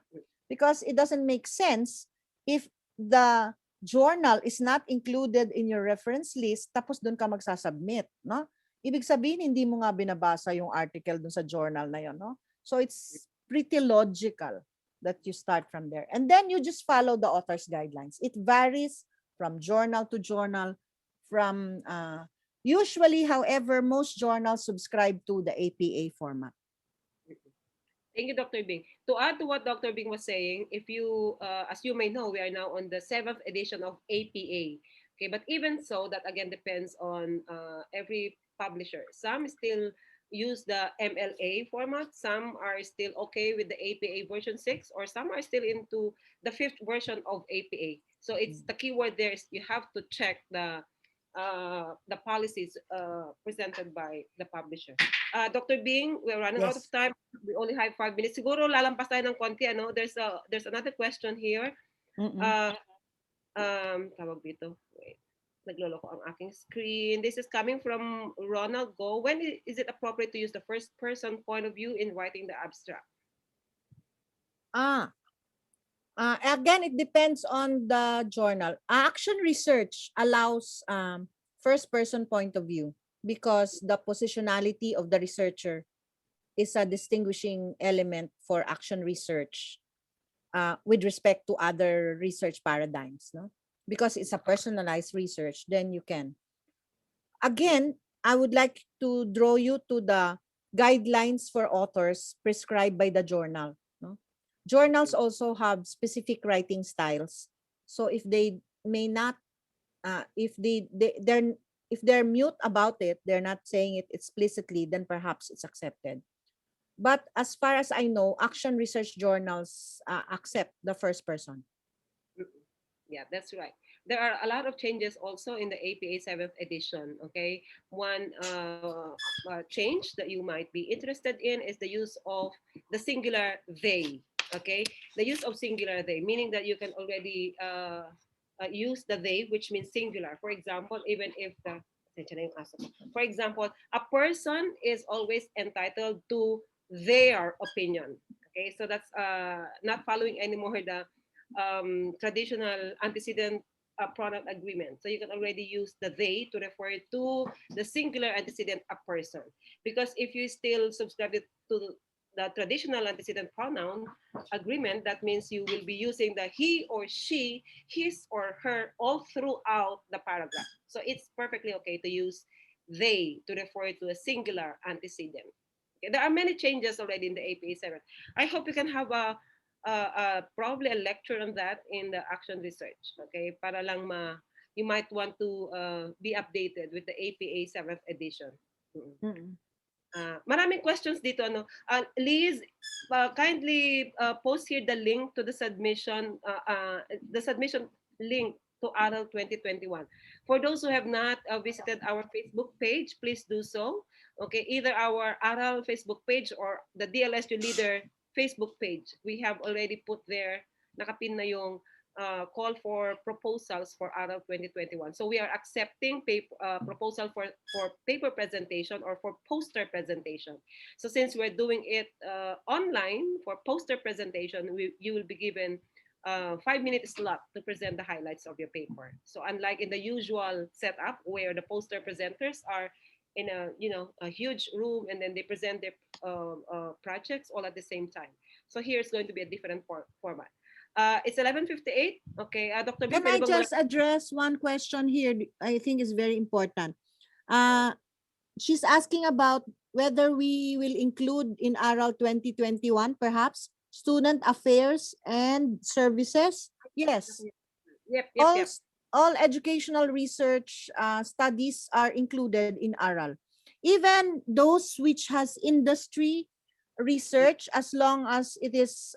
Because it doesn't make sense if the journal is not included in your reference list, tapos doon ka magsasubmit, no? Ibig sabihin, hindi mo nga binabasa yung article doon sa journal na yon, no? So it's pretty logical that you start from there. And then you just follow the author's guidelines. It varies from journal to journal, from usually, however, most journals subscribe to the APA format. Thank you, Dr. Bing. To add to what Dr. Bing was saying, if you, as you may know, we are now on the 7th edition of APA. Okay, but even so, that again depends on every publisher. Some still use the MLA format. Some are still okay with the APA version 6, or some are still into the 5th version of APA. So it's the keyword there is you have to check the policies presented by the publisher. Dr. Bing, we're running out of Yes. time. We only have 5 minutes. Siguro lalampas tayo ng konti, ano? There's another question here. Tawag dito. Wait. Nagloloko ang aking screen. This is coming from Ronald Go. When is it appropriate to use the first person point of view in writing the abstract? Again, it depends on the journal. Action research allows first-person point of view because the positionality of the researcher is a distinguishing element for action research with respect to other research paradigms, no? Because it's a personalized research, then you can. Again, I would like to draw you to the guidelines for authors prescribed by the journal. Journals also have specific writing styles. So if they may not, if they're mute about it, they're not saying it explicitly, then perhaps it's accepted. But as far as I know, action research journals accept the first person. Yeah, that's right. There are a lot of changes also in the APA 7th edition. Okay, one change that you might be interested in is the use of the singular they. Okay, the use of singular they, meaning that you can already use the they, which means singular. For example, even if for example, a person is always entitled to their opinion. Okay, so that's not following anymore the traditional antecedent pronoun agreement. So you can already use the they to refer to the singular antecedent a person. Because if you still subscribe to the traditional antecedent pronoun agreement, that means you will be using the he or she, his or her all throughout the paragraph. So it's perfectly okay to use they to refer to a singular antecedent. Okay, there are many changes already in the APA 7. I hope you can have probably a lecture on that in the action research. Okay, para lang you might want to be updated with the APA 7th edition. Mm-mm. Maraming questions dito. Ano? Liz, kindly post here the submission link to ARAL 2021. For those who have not visited our Facebook page, please do so. Okay, either our ARAL Facebook page or the DLSU Leader Facebook page. We have already put there, nakapin na yung call for proposals for ARAL 2021. So we are accepting proposal for paper presentation or for poster presentation. So since we're doing it online for poster presentation, you will be given 5-minute slot to present the highlights of your paper. So unlike in the usual setup where the poster presenters are in a huge room and then they present their projects all at the same time. So here it's going to be a different format. It's 11:58. Okay, Dr. B, Can I just address one question here? I think is very important. She's asking about whether we will include in ARAL 2021 perhaps student affairs and services. Yes. Yep. All educational research studies are included in ARAL. Even those which has industry research, as long as it is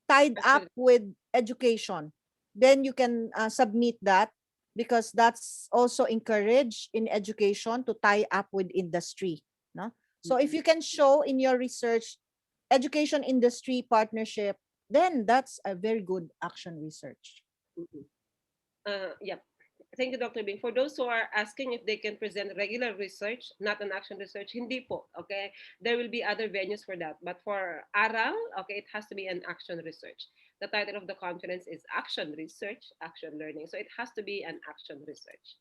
tied up with education, then you can submit that, because that's also encouraged in education to tie up with industry. No? So if you can show in your research education industry partnership, then that's a very good action research. Yep. Thank you, Dr. Bing. For those who are asking if they can present regular research, not an action research, hindi po, okay? There will be other venues for that. But for ARAL, okay, it has to be an action research. The title of the conference is Action Research, Action Learning. So it has to be an action research.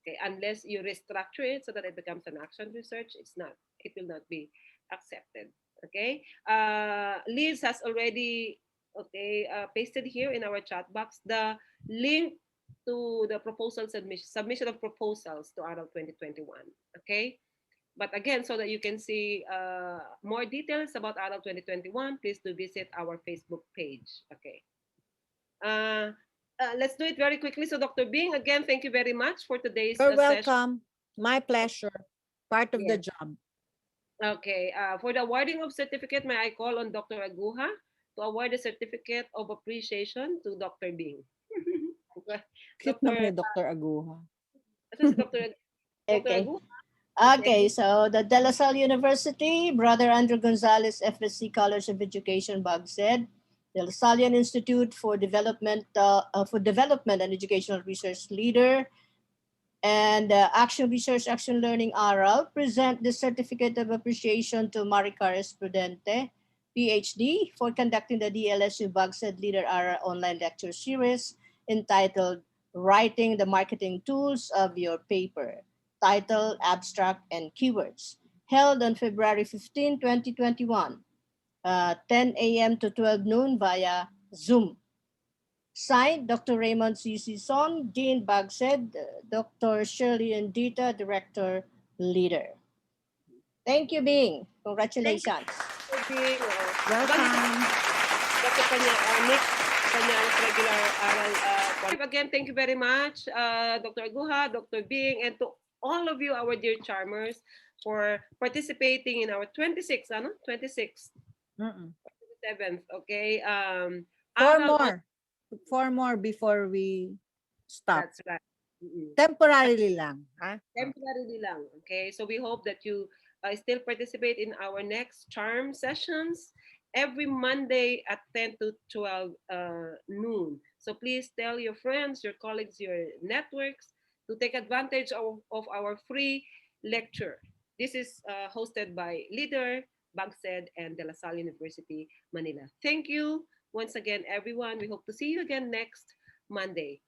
Okay, unless you restructure it so that it becomes an action research, it will not be accepted. Okay, Liz has already pasted here in our chat box the link to the proposal submission of proposals to ARAL 2021. Okay, but again, so that you can see more details about ARAL 2021, please do visit our Facebook page. Okay. Let's do it very quickly. So Dr. Bing, again, thank you very much for today's You're session. welcome. My pleasure. Part of the Yes. job. Okay. For the awarding of certificate, may I call on Dr. Aguha to award the certificate of appreciation to Dr. Bing. Cute naman ni Dr. Aguha. Dr. Okay. Aguha. Okay, so the De La Salle University, Brother Andrew Gonzalez, FSC College of Education, said, the Lasallian Institute for Development and Educational Research Leader, and Action Research, Action Learning ARAL present the Certificate of Appreciation to Maricar Prudente, PhD, for conducting the DLSU BAGSED Leader ARAL online lecture series entitled Writing the Marketing Tools of Your Paper, title, abstract, and keywords, held on February 15, 2021, 10 a.m. to 12 noon via Zoom. Signed, Dr. Raymond C.C. Son, Dean BAGSED, Dr. Shirley Ndita, Director, Leader. Thank you, Bing. Congratulations. Bing. Welcome. Dr. Nick Kanyang's regular ARAL. Again, thank you very much, Dr. Aguha, Dr. Bing, and to all of you, our dear charmers, for participating in our 26th, 27th, okay? Four more before we stop. That's right. Temporarily lang. Huh? Temporarily lang, okay? So we hope that you still participate in our next charm sessions every Monday at 10 to 12 noon. So please tell your friends, your colleagues, your networks to take advantage of our free lecture. This is hosted by Leader, BAGSED, and De La Salle University, Manila. Thank you once again, everyone. We hope to see you again next Monday.